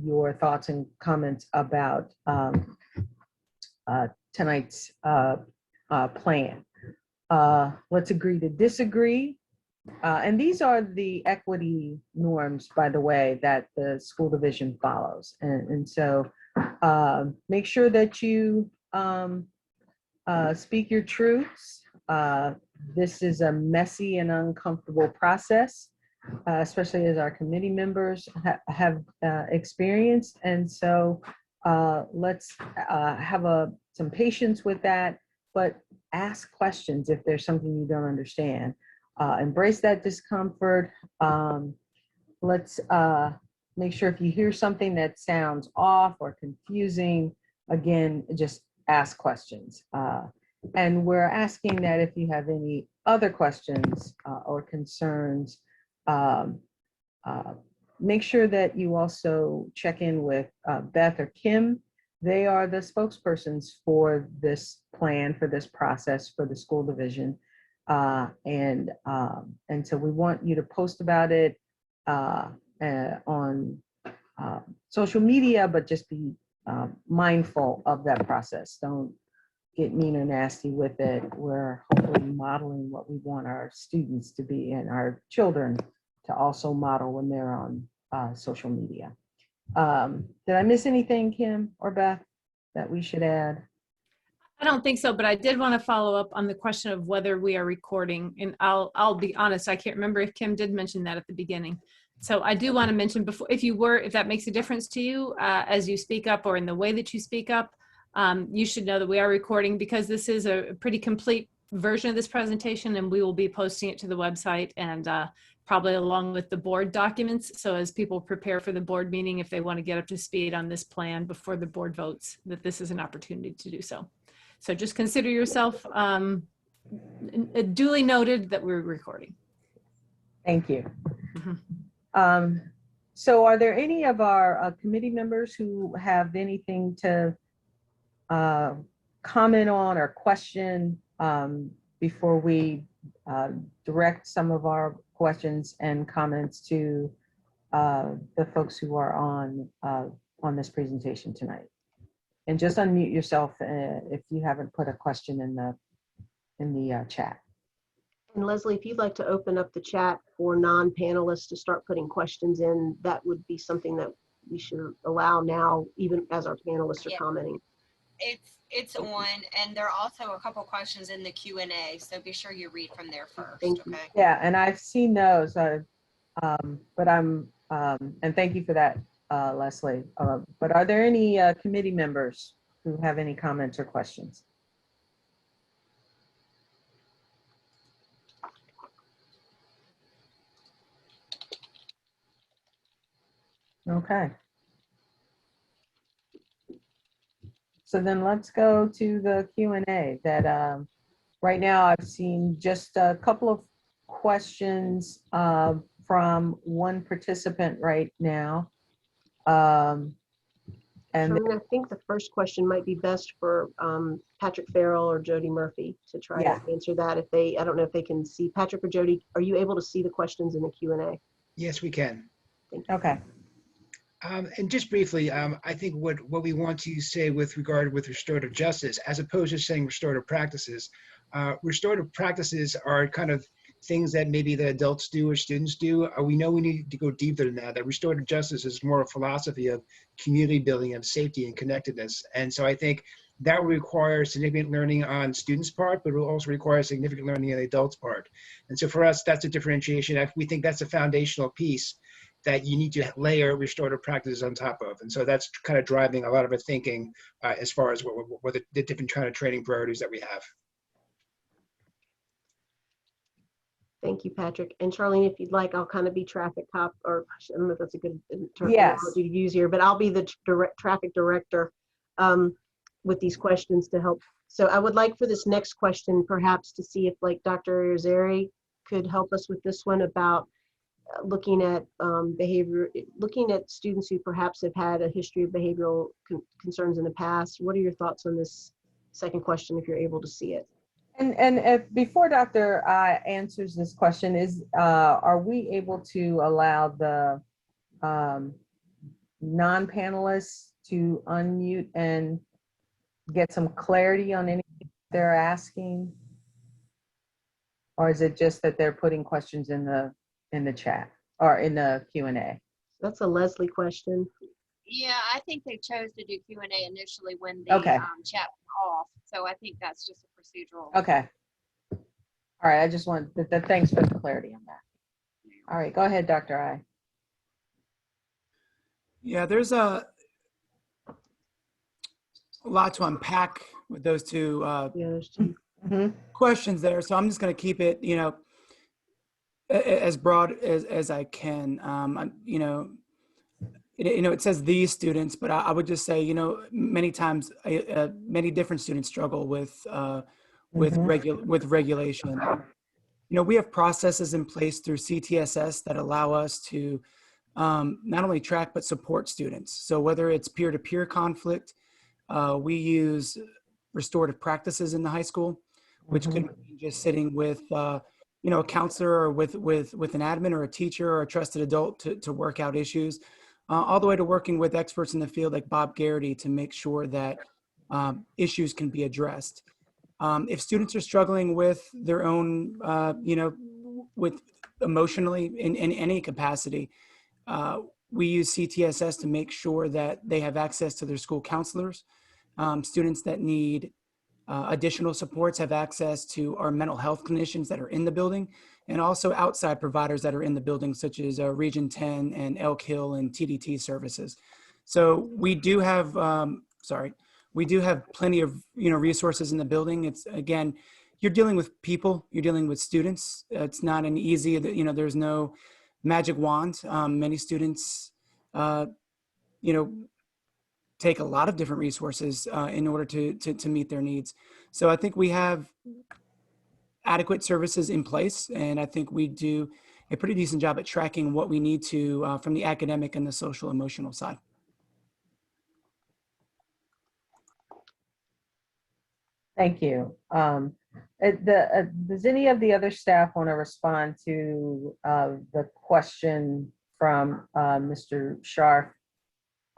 your thoughts and comments about tonight's plan. Let's agree to disagree. And these are the equity norms, by the way, that the school division follows. And so make sure that you speak your truths. This is a messy and uncomfortable process, especially as our committee members have experienced. And so let's have some patience with that, but ask questions if there's something you don't understand. Embrace that discomfort. Let's make sure if you hear something that sounds off or confusing, again, just ask questions. And we're asking that if you have any other questions or concerns, make sure that you also check in with Beth or Kim. They are the spokespersons for this plan, for this process, for the school division. And so we want you to post about it on social media, but just be mindful of that process. Don't get mean or nasty with it. We're hopefully modeling what we want our students to be and our children also model when they're on social media. Did I miss anything, Kim or Beth, that we should add? I don't think so, but I did want to follow up on the question of whether we are recording. And I'll be honest, I can't remember if Kim did mention that at the beginning. So I do want to mention before, if that makes a difference to you as you speak up or in the way that you speak up, you should know that we are recording, because this is a pretty complete version of this presentation, and we will be posting it to the website and probably along with the board documents. So as people prepare for the board meeting, if they want to get up to speed on this plan before the board votes, that this is an opportunity to do so. So just consider yourself duly noted that we're recording. Thank you. Mhm. So are there any of our committee members who have anything to comment on or question before we direct some of our questions and comments to the folks who are on this presentation tonight? And just unmute yourself if you haven't put a question in the chat. And Leslie, if you'd like to open up the chat for non-panelists to start putting questions in, that would be something that we should allow now, even as our panelists are commenting. It's on, and there are also a couple questions in the Q&A, so be sure you read from there first. Thank you. Okay. Yeah, and I've seen those, but and thank you for that, Leslie. But are there any committee members who have any comments or questions? Okay. So then let's go to the Q&A that right now I've seen just a couple of questions from one participant right now. And Charlene, I think the first question might be best for Patrick Farrell or Jody Murphy to try to answer that. If they, I don't know if they can see. Patrick or Jody, are you able to see the questions in the Q&A? Yes, we can. Thank you. okay. And just briefly, I think what we want to say with restorative justice, as opposed to saying restorative practices are kind of things that maybe the adults do or students do. We know we need to go deeper than that. That restorative justice is more a philosophy of community building, of safety and connectedness. And so I think that will require significant learning on students' part, but it will also require significant learning on the adults' part. And so for us, that's a differentiation. We think that's a foundational piece that you need to layer restorative practices on top of. And so that's kind of driving a lot of our thinking as far as what the different kind of training priorities that we have. Thank you, Patrick. And Charlene, if you'd like, I'll kind of be traffic cop, or I don't know if that's a good terminology to use here, but I'll be the traffic director with these questions to help. So I would like for this next question perhaps to see if like Dr. Irizarry could help us with this one about looking at looking at students who perhaps have had a history of behavioral concerns in the past. What are your thoughts on this second question, if you're able to see it? And if, before Dr. answers this question, are we able to allow the non-panelists to unmute and get some clarity on anything they're asking? Or is it just that they're putting questions in the chat or in the Q&A? That's a Leslie question. Yeah, I think they chose to do Q&A initially when the chat went off. So I think that's just a procedural. Okay. All right. I just want thanks for the clarity on that. All right. Go ahead, Dr. I. Yeah, there's a lot to unpack with those two questions there. So I'm just going to keep it, as broad as I can. It says these students, but I would just say, many times, many different students struggle with regulation. We have processes in place through CCSA that allow us to not only track but support students. So whether it's peer-to-peer conflict, we use restorative practices in the high school, which could be just sitting with a counselor or with an admin or a teacher or a trusted adult to work out issues. All the way to working with experts in the field like Bob Garrity to make sure that issues can be addressed. If students are struggling with their own, with emotionally in any capacity, we use CTSS to make sure that they have access to their school counselors. Students that need additional supports have access to our mental health clinicians that are in the building, and also outside providers that are in the building, such as Region 10 and Elk Hill and TDT services. So we do have, we do have plenty of resources in the building. It's, again, you're dealing with people, you're dealing with students. It's not an easy, there's no magic wand. Many students, take a lot of different resources in order to meet their needs. So I think we have adequate services in place, and I think we do a pretty decent job at tracking what we need to from the academic and the social emotional side. Thank you. Does any of the other staff want to respond to the question from Mr. Scharf,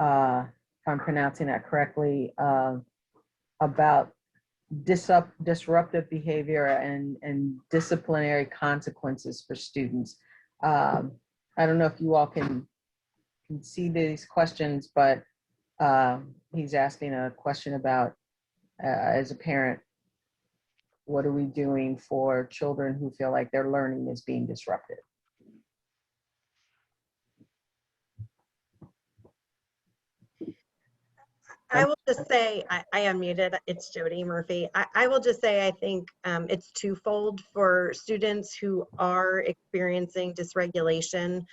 if I'm pronouncing that correctly, about disruptive behavior and disciplinary consequences for students? I don't know if you all can see these questions, but he's asking a question about, as a parent, what are we doing for children who feel like their learning is being disrupted? I will just say, I unmuted, it's Jody Murphy. I will just say, I think it's twofold for students who are experiencing dysregulation.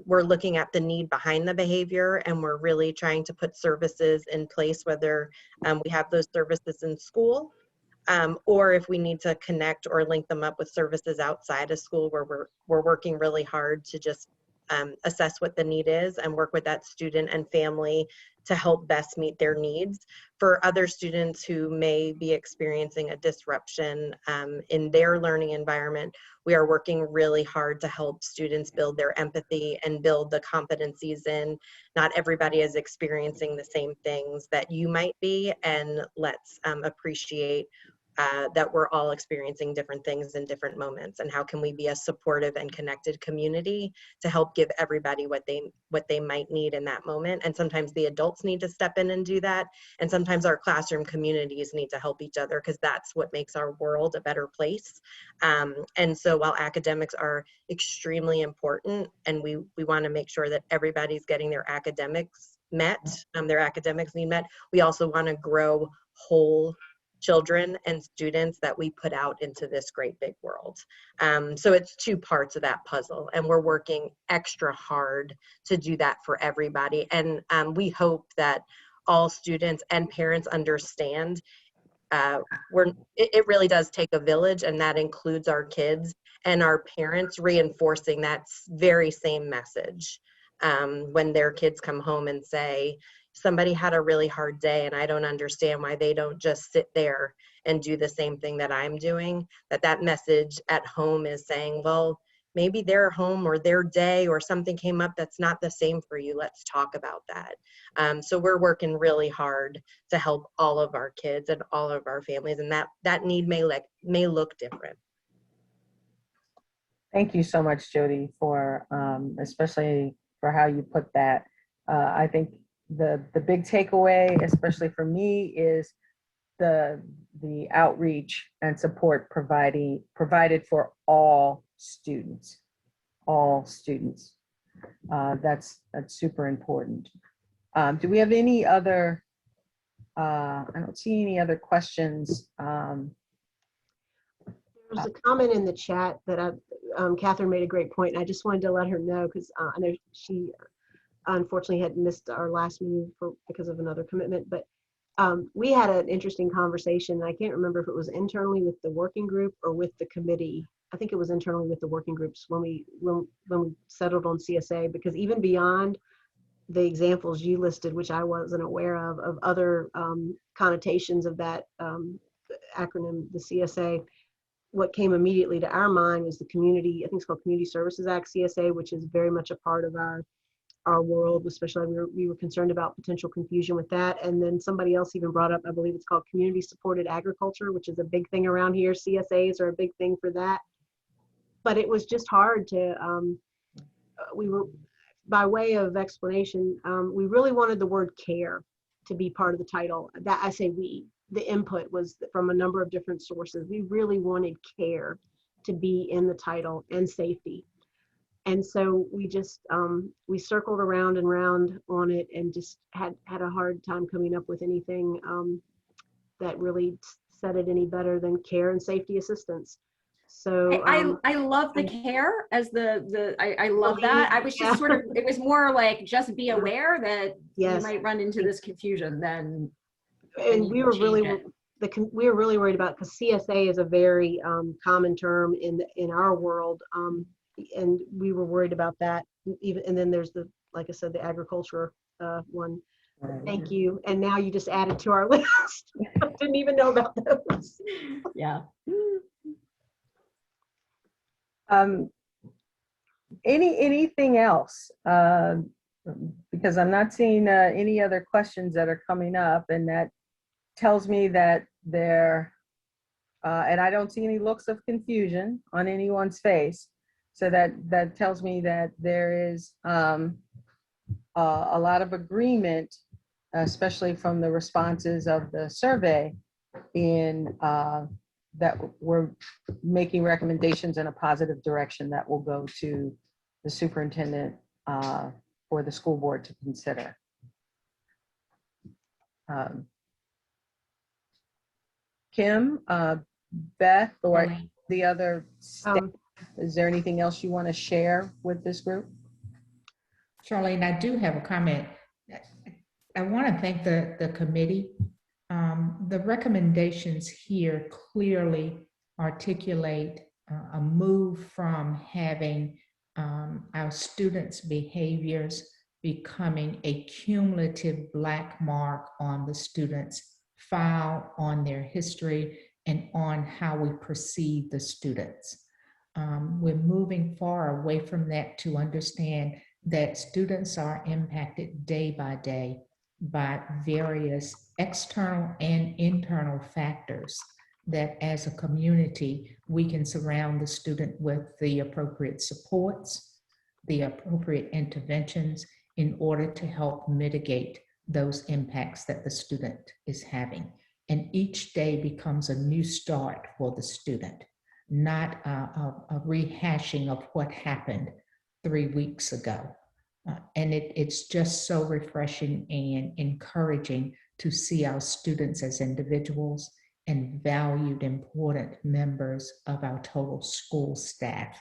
We're looking at the need behind the behavior, and we're really trying to put services in place, whether we have those services in school, or if we need to connect or link them up with services outside of school, where we're working really hard to just assess what the need is and work with that student and family to help best meet their needs. For other students who may be experiencing a disruption in their learning environment, we are working really hard to help students build their empathy and build the competencies in. Not everybody is experiencing the same things that you might be, and let's appreciate that we're all experiencing different things in different moments, and how can we be a supportive and connected community to help give everybody what they might need in that moment. And sometimes the adults need to step in and do that, and sometimes our classroom communities need to help each other, because that's what makes our world a better place. And so while academics are extremely important, and we want to make sure that everybody's getting their academics met, their academics need met, we also want to grow whole children and students that we put out into this great big world. So it's two parts of that puzzle, and we're working extra hard to do that for everybody. And we hope that all students and parents understand it really does take a village, and that includes our kids and our parents reinforcing that very same message when their kids come home and say, somebody had a really hard day and I don't understand why they don't just sit there and do the same thing that I'm doing. That message at home is saying, well, maybe their home or their day or something came up that's not the same for you. Let's talk about that. So we're working really hard to help all of our kids and all of our families, and that need may look different. Thank you so much, Jody, for especially for how you put that. I think the big takeaway, especially for me, is the outreach and support provided for all students. That's super important. Do we have any other? I don't see any other questions. There's a comment in the chat that Catherine made a great point, and I just wanted to let her know, because I know she unfortunately had missed our last meeting because of another commitment, but we had an interesting conversation. I can't remember if it was internally with the working group or with the committee. I think it was internally with the working groups when we settled on CSA, because even beyond the examples you listed, which I wasn't aware of other connotations of that acronym, the CSA, what came immediately to our mind was the community, I think it's called Community Services Act, CSA, which is very much a part of our world, especially we were concerned about potential confusion with that. And then somebody else even brought up, I believe it's called Community Supported Agriculture, which is a big thing around here. CSAs are a big thing for that. but it was just hard to, we were, by way of explanation, we really wanted the word care to be part of the title. That I say we, the input was from a number of different sources. We really wanted care to be in the title and safety. And so we just, we circled around and round on it and just had a hard time coming up with anything that really said it any better than care and safety assistance. So I love the care as I love that. I was just sort of, it was more like just be aware that you might run into this confusion then. And we were really worried about, because CSA is a very common term in our world, and we were worried about that. Even, and then there's the, like I said, the agriculture one. Thank you. And now you just added to our list. I didn't even know about those. Yeah. Anything else? Because I'm not seeing any other questions that are coming up, and that tells me that there, and I don't see any looks of confusion on anyone's face. So that tells me that there is a lot of agreement, especially from the responses of the survey, in that we're making recommendations in a positive direction that will go to the superintendent for the school board to consider. Kim, Beth, or the other staff, is there anything else you want to share with this group? Charlene, I do have a comment. I want to thank the committee. The recommendations here clearly articulate a move from having our students' behaviors becoming a cumulative black mark on the students' file, on their history, and on how we perceive the students. We're moving far away from that to understand that students are impacted day by day by various external and internal factors, that as a community, we can surround the student with the appropriate supports, the appropriate interventions in order to help mitigate those impacts that the student is having. And each day becomes a new start for the student, not a rehashing of what happened 3 weeks ago. And it's just so refreshing and encouraging to see our students as individuals and valued, important members of our total school staff.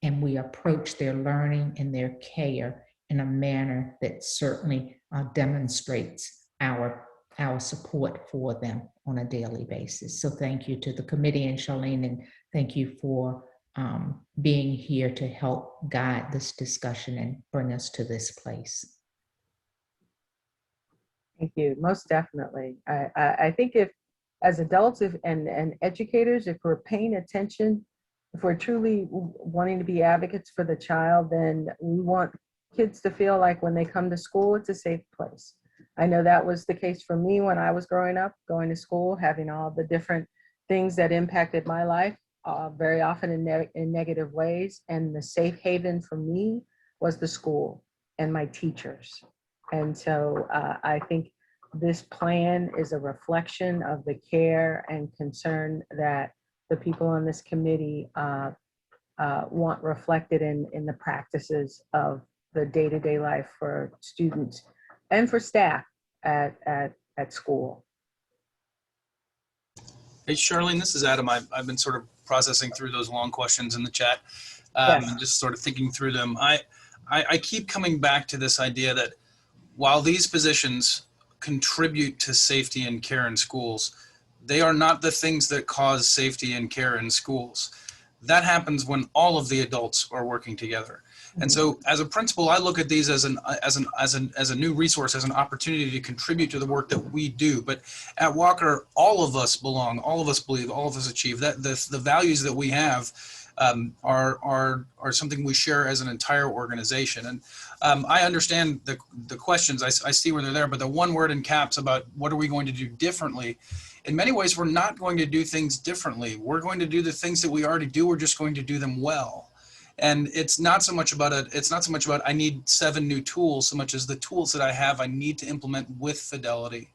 And we approach their learning and their care in a manner that certainly demonstrates our support for them on a daily basis. So thank you to the committee and Charlene, and thank you for being here to help guide this discussion and bring us to this place. Thank you, most definitely. I think if, as adults and educators, if we're paying attention, if we're truly wanting to be advocates for the child, then we want kids to feel like when they come to school, it's a safe place. I know that was the case for me when I was growing up, going to school, having all the different things that impacted my life, very often in negative ways. And the safe haven for me was the school and my teachers. And so I think this plan is a reflection of the care and concern that the people on this committee want reflected in the practices of the day-to-day life for students and for staff at school. Hey, Charlene, this is Adam. I've been sort of processing through those long questions in the chat and just sort of thinking through them. I keep coming back to this idea that while these positions contribute to safety and care in schools, they are not the things that cause safety and care in schools. That happens when all of the adults are working together. And so as a principal, I look at these as a new resource, as an opportunity to contribute to the work that we do. But at Walker, all of us belong, all of us believe, all of us achieve. That the values that we have are something we share as an entire organization. And I understand the questions. I see where they're there, but the one word in caps about what are we going to do differently? In many ways, we're not going to do things differently. We're going to do the things that we already do. We're just going to do them well. And it's not so much about I need 7 new tools so much as the tools that I have, I need to implement with fidelity.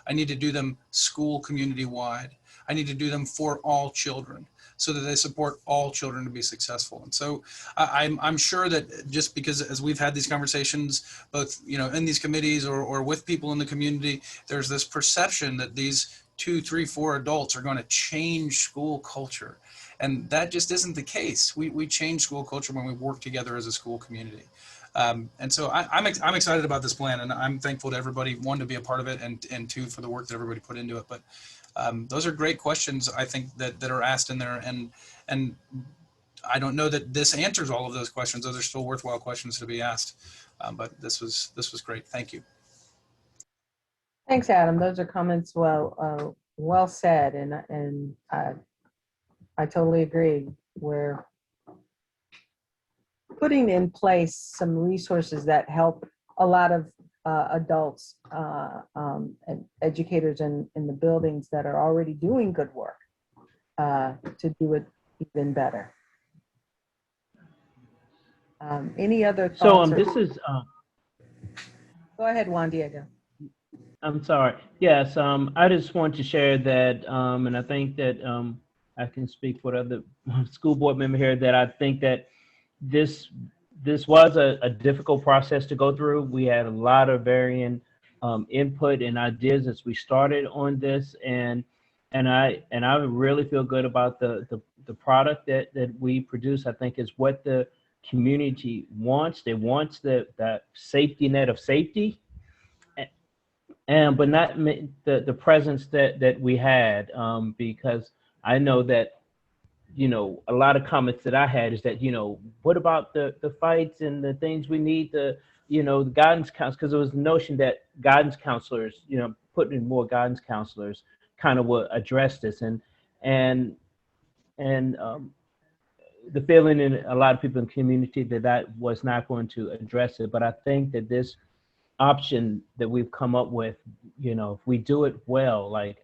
I need to do them school community wide. I need to do them for all children so that they support all children to be successful. And so I'm sure that just because as we've had these conversations, both, you know, in these committees or with people in the community, there's this perception that these 2, 3, 4 adults are going to change school culture. And that just isn't the case. We change school culture when we work together as a school community. And so I'm excited about this plan, and I'm thankful to everybody, 1, to be a part of it, and 2, for the work that everybody put into it. But those are great questions, I think, that are asked in there. And I don't know that this answers all of those questions. Those are still worthwhile questions to be asked. But this was great. Thank you. Thanks, Adam. Those are comments well said, and I totally agree. We're putting in place some resources that help a lot of adults and educators in the buildings that are already doing good work to do it even better. Any other thoughts? So this is. Go ahead, Juan Diego. I'm sorry. Yes, I just want to share that, and I think that I can speak for the other school board member here, that I think that this was a difficult process to go through. We had a lot of varying input and ideas as we started on this, and I really feel good about the product that we produce. I think is what the community wants. They want that safety net of safety, but not the presence that we had, because I know that, you know, a lot of comments that I had is that, you know, what about the fights and the things we need to, you know, the guidance counselors, because there was the notion that guidance counselors, you know, putting in more guidance counselors kind of would address this, and the feeling in a lot of people in the community that was not going to address it. But I think that this option that we've come up with, you know, if we do it well, like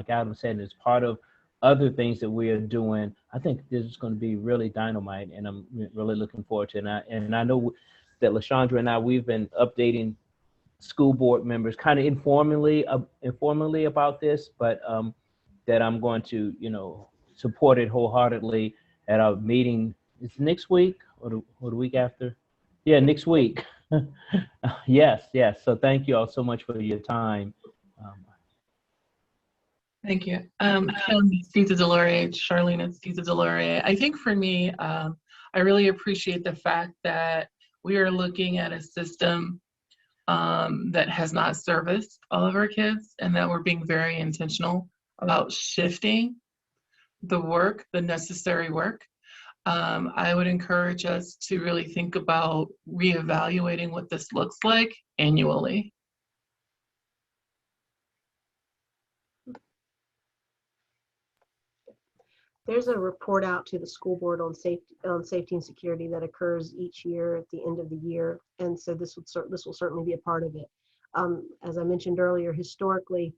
Adam said, as part of other things that we are doing, I think this is going to be really dynamite, and I'm really looking forward to it. And I know that LaShondra and I, we've been updating school board members kind of informally about this, but that I'm going to, you know, support it wholeheartedly at our meeting. It's next week or the week after? Yeah, next week. Yes. So thank you all so much for your time. Thank you. Cesar Delore, Charlene and Cesar Delore. I think for me, I really appreciate the fact that we are looking at a system that has not serviced all of our kids, and that we're being very intentional about shifting the work, the necessary work. I would encourage us to really think about reevaluating what this looks like annually. There's a report out to the school board on safety and security that occurs each year at the end of the year, and so this will certainly be a part of it. As I mentioned earlier, historically,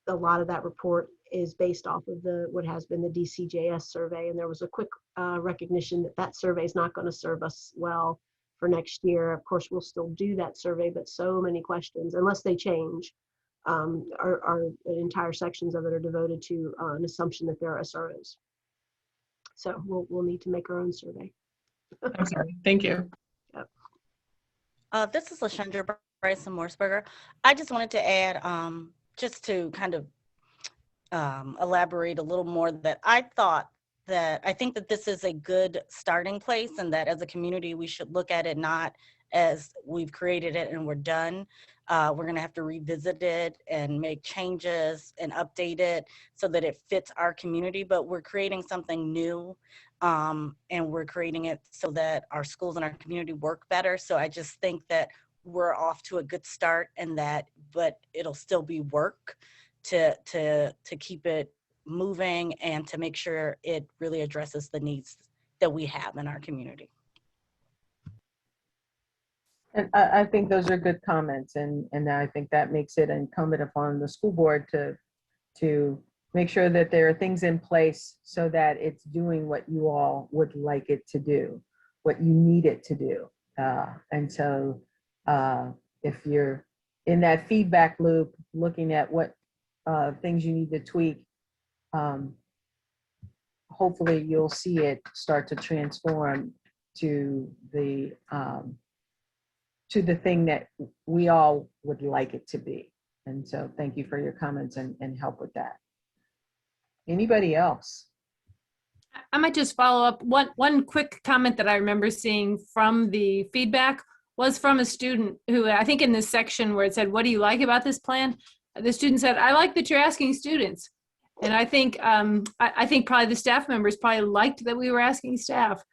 a lot of that report is based off of what has been the DCJS survey, and there was a quick recognition that survey is not going to serve us well for next year. Of course, we'll still do that survey, but so many questions, unless they change, our entire sections of it are devoted to an assumption that there are SROs. So we'll need to make our own survey. I'm sorry. Thank you. Yep. This is LaShondra Bryson-Morsberger. I just wanted to add, just to kind of elaborate a little more, that I think that this is a good starting place, and that as a community we should look at it not as we've created it and we're done. We're going to have to revisit it and make changes and update it so that it fits our community, but we're creating something new, and we're creating it so that our schools and our community work better. So I just think that we're off to a good start, and but it'll still be work to keep it moving and to make sure it really addresses the needs that we have in our community. And I think those are good comments, and I think that makes it incumbent upon the school board to make sure that there are things in place so that it's doing what you all would like it to do. what you need it to do. And so if you're in that feedback loop, looking at what things you need to tweak, hopefully you'll see it start to transform to the thing that we all would like it to be. And so thank you for your comments and help with that. Anybody else? I might just follow up. One quick comment that I remember seeing from the feedback was from a student who, I think in this section where it said, what do you like about this plan? The student said, I like that you're asking students. And I think probably the staff members probably liked that we were asking staff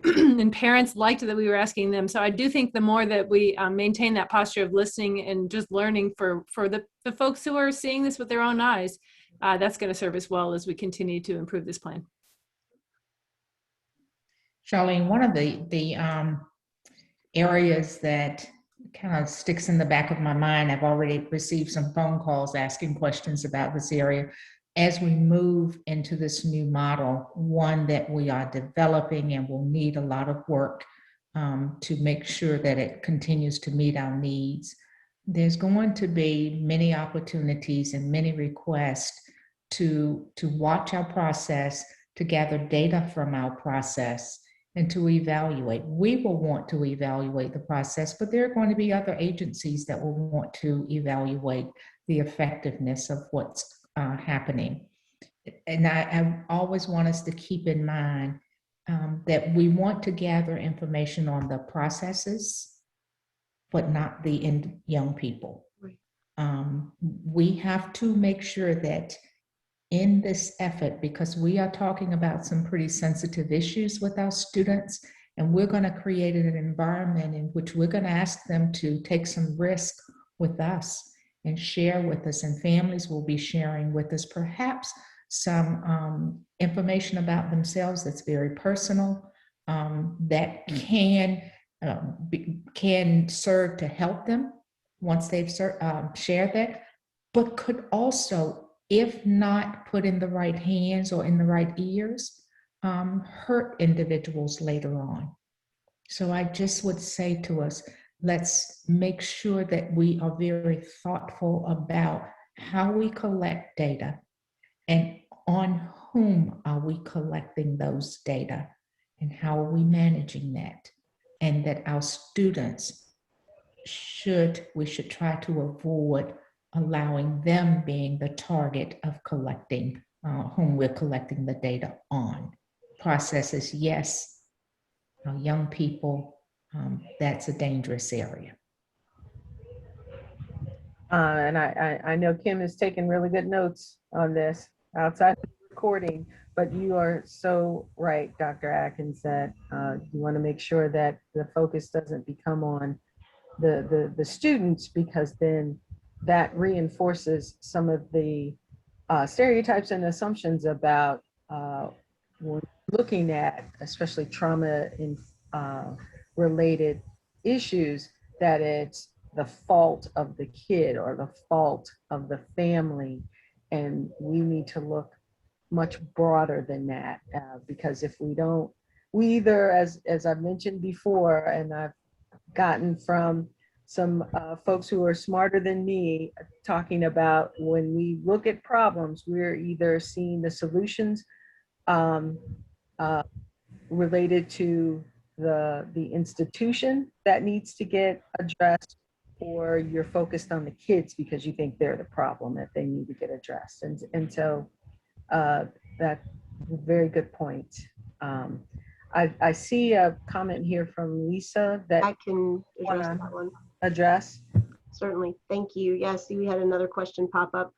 and parents liked that we were asking them. So I do think the more that we maintain that posture of listening and just learning for the folks who are seeing this with their own eyes, that's going to serve us well as we continue to improve this plan. Charlene, one of the areas that kind of sticks in the back of my mind, I've already received some phone calls asking questions about this area. As we move into this new model, one that we are developing and will need a lot of work to make sure that it continues to meet our needs, there's going to be many opportunities and many requests to watch our process, to gather data from our process, and to evaluate. We will want to evaluate the process, but there are going to be other agencies that will want to evaluate the effectiveness of what's happening. And I always want us to keep in mind that we want to gather information on the processes, but not the young people. Right. We have to make sure that in this effort, because we are talking about some pretty sensitive issues with our students, and we're going to create an environment in which we're going to ask them to take some risk with us and share with us, and families will be sharing with us perhaps some information about themselves that's very personal, that can serve to help them once they've shared that, but could also, if not put in the right hands or in the right ears, hurt individuals later on. So I just would say to us, let's make sure that we are very thoughtful about how we collect data and on whom are we collecting those data and how are we managing that. And that our students we should try to avoid allowing them being the target of collecting, whom we're collecting the data on. Processes, yes. Young people, that's a dangerous area. And I know Kim is taking really good notes on this outside of the recording, but you are so right, Dr. Atkins, that you want to make sure that the focus doesn't become on the students, because then that reinforces some of the stereotypes and assumptions about when looking at especially trauma in related issues, that it's the fault of the kid or the fault of the family. And we need to look much broader than that, because if we don't, we either, as I've mentioned before, and I've gotten from some folks who are smarter than me talking about, when we look at problems, we're either seeing the solutions related to the institution that needs to get addressed, or you're focused on the kids because you think they're the problem that they need to get addressed. And so that's a very good point. I see a comment here from Lisa that I can address that one. Address. Certainly, thank you. Yes, we had another question pop up.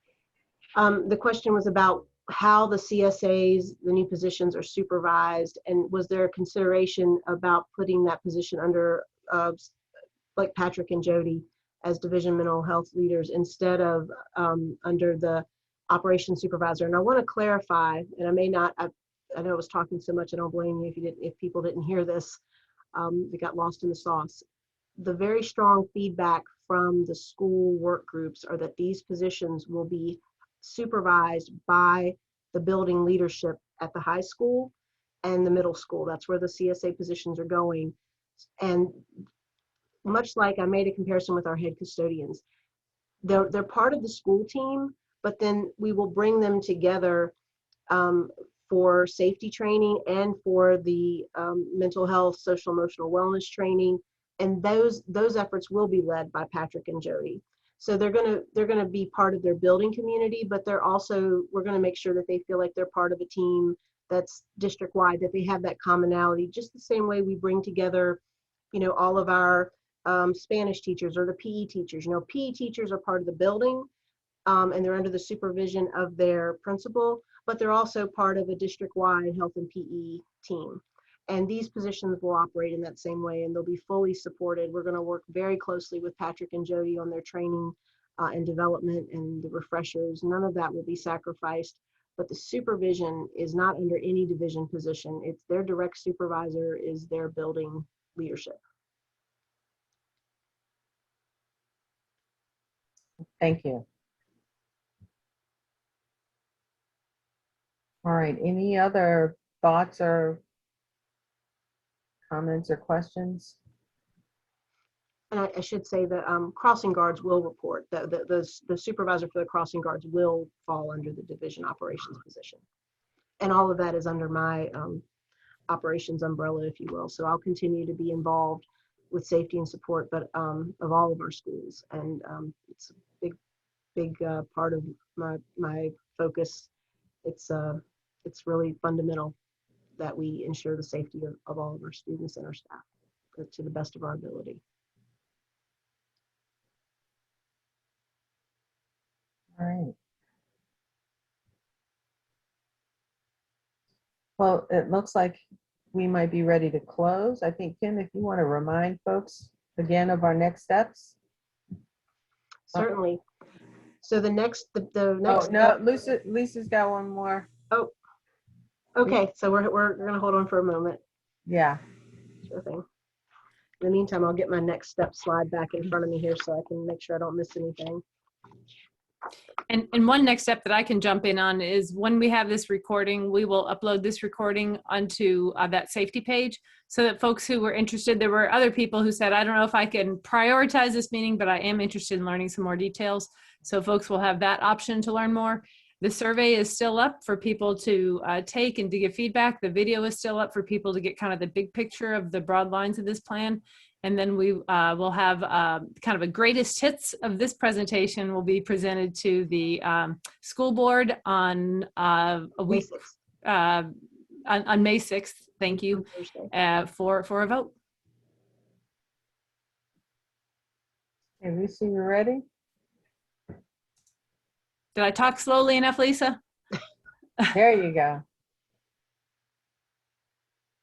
The question was about how the CSAs, the new positions, are supervised, and was there a consideration about putting that position under like Patrick and Jody as division mental health leaders instead of under the operations supervisor? And I want to clarify, and I may not, I know I was talking so much, I don't blame you if people didn't hear this. They got lost in the sauce. The very strong feedback from the school work groups are that these positions will be supervised by the building leadership at the high school. and the middle school. That's where the CSA positions are going. And much like I made a comparison with our head custodians, they're part of the school team, but then we will bring them together for safety training and for the mental health, social emotional wellness training. And those efforts will be led by Patrick and Jody. So they're gonna be part of their building community, but we're gonna make sure that they feel like they're part of a team that's district-wide, that they have that commonality, just the same way we bring together, all of our Spanish teachers or the PE teachers. PE teachers are part of the building, and they're under the supervision of their principal, but they're also part of a district-wide health and PE team. And these positions will operate in that same way, and they'll be fully supported. We're going to work very closely with Patrick and Jody on their training and development and the refreshers. None of that will be sacrificed, but the supervision is not under any division position. It's their direct supervisor is their building leadership. Thank you. All right, any other thoughts or comments or questions? And I should say that crossing guards will report, the supervisor for the crossing guards will fall under the division operations position. And all of that is under my operations umbrella, if you will. So I'll continue to be involved with safety and support, but of all of our schools. And it's a big part of my focus. It's really fundamental that we ensure the safety of all of our students and our staff to the best of our ability. All right. Well, it looks like we might be ready to close. I think, Kim, if you want to remind folks again of our next steps. Certainly. So the next. Oh, no, Lisa's got one more. Oh, okay. So we're going to hold on for a moment. Yeah. Sure thing. In the meantime, I'll get my next step slide back in front of me here so I can make sure I don't miss anything. And one next step that I can jump in on is when we have this recording, we will upload this recording onto that safety page so that folks who were interested, there were other people who said, I don't know if I can prioritize this meeting, but I am interested in learning some more details. So folks will have that option to learn more. The survey is still up for people to take and to give feedback. The video is still up for people to get kind of the big picture of the broad lines of this plan. And then we will have kind of a greatest hits of this presentation will be presented to the school board on a week, on May 6th. Thank you, for a vote. Okay, Lisa, you ready? Did I talk slowly enough, Lisa? There you go.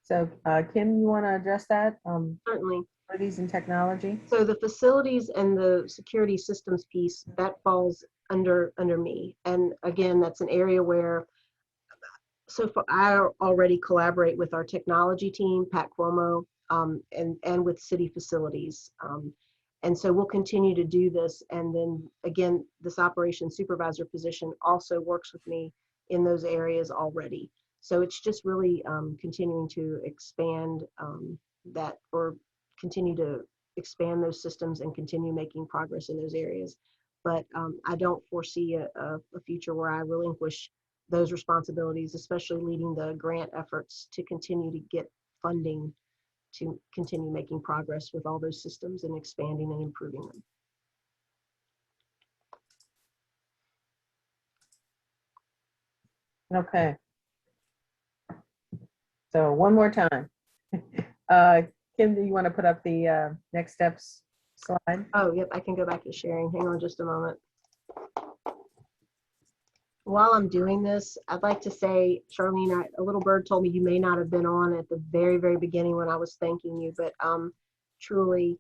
So Kim, you want to address that? Certainly. Facilities and technology. So the facilities and the security systems piece, that falls under me. And again, that's an area where, so far, I already collaborate with our technology team, Pat Cuomo, and with city facilities. And so we'll continue to do this. And then again, this operations supervisor position also works with me in those areas already. So it's just really continuing to expand that, or continue to expand those systems and continue making progress in those areas. But I don't foresee a future where I relinquish those responsibilities, especially leading the grant efforts to continue to get funding to continue making progress with all those systems and expanding and improving them. Okay. So one more time. Kim, do you want to put up the next steps slide? Oh, yep, I can go back to sharing. Hang on just a moment. While I'm doing this, I'd like to say, Charlene, a little bird told me you may not have been on at the very, very beginning when I was thanking you, but truly,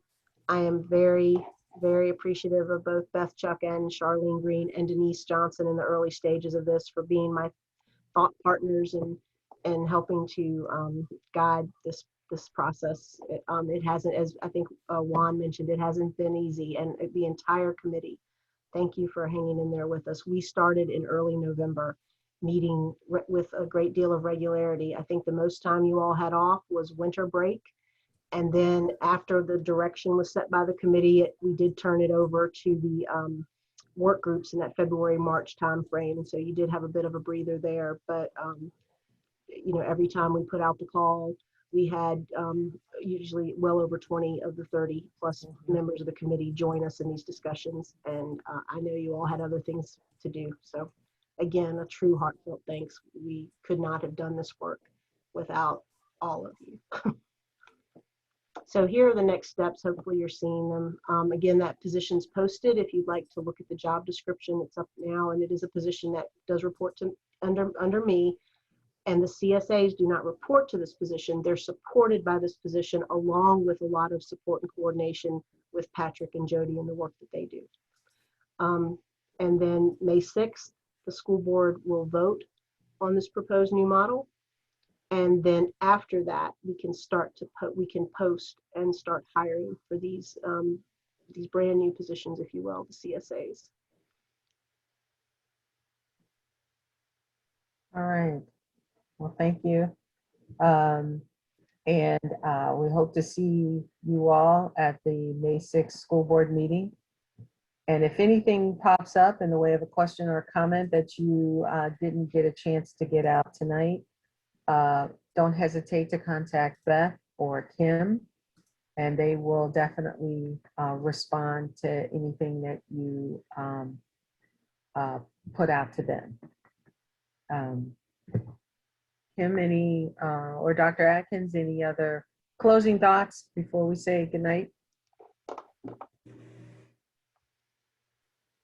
I am very, very appreciative of both Beth Chuck and Charlene Green and Denise Johnson in the early stages of this for being my thought partners and helping to guide this process. It hasn't, as I think Juan mentioned, it hasn't been easy, and the entire committee, thank you for hanging in there with us. We started in early November, meeting with a great deal of regularity. I think the most time you all had off was winter break. And then after the direction was set by the committee, we did turn it over to the work groups in that February, March timeframe. And so you did have a bit of a breather there. But, you know, every time we put out the call, we had usually well over 20 of the 30 plus members of the committee join us in these discussions. And I know you all had other things to do. So again, a true heartfelt thanks. We could not have done this work without all of you. So here are the next steps. Hopefully you're seeing them. Again, that position's posted. If you'd like to look at the job description, it's up now, and it is a position that does report to under me. And the CSAs do not report to this position. They're supported by this position, along with a lot of support and coordination with Patrick and Jody and the work that they do. And then May 6th, the school board will vote on this proposed new model. And then after that, we can start to post and start hiring for these brand new positions, if you will, the CSAs. All right. Well, thank you. And we hope to see you all at the May 6th school board meeting. And if anything pops up in the way of a question or a comment that you didn't get a chance to get out tonight, don't hesitate to contact Beth or Kim, and they will definitely respond to anything that you put out to them. Kim, or Dr. Atkins, any other closing thoughts before we say goodnight?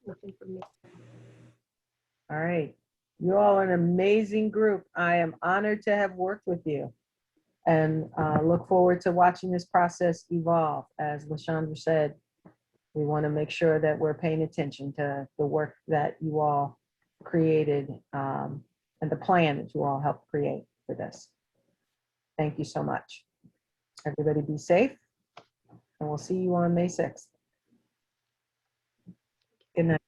Nothing from me. All right. You're all an amazing group. I am honored to have worked with you and look forward to watching this process evolve. As LaShondra said, we want to make sure that we're paying attention to the work that you all created and the plan that you all helped create for this. Thank you so much. Everybody be safe, and we'll see you on May 6th. Good night.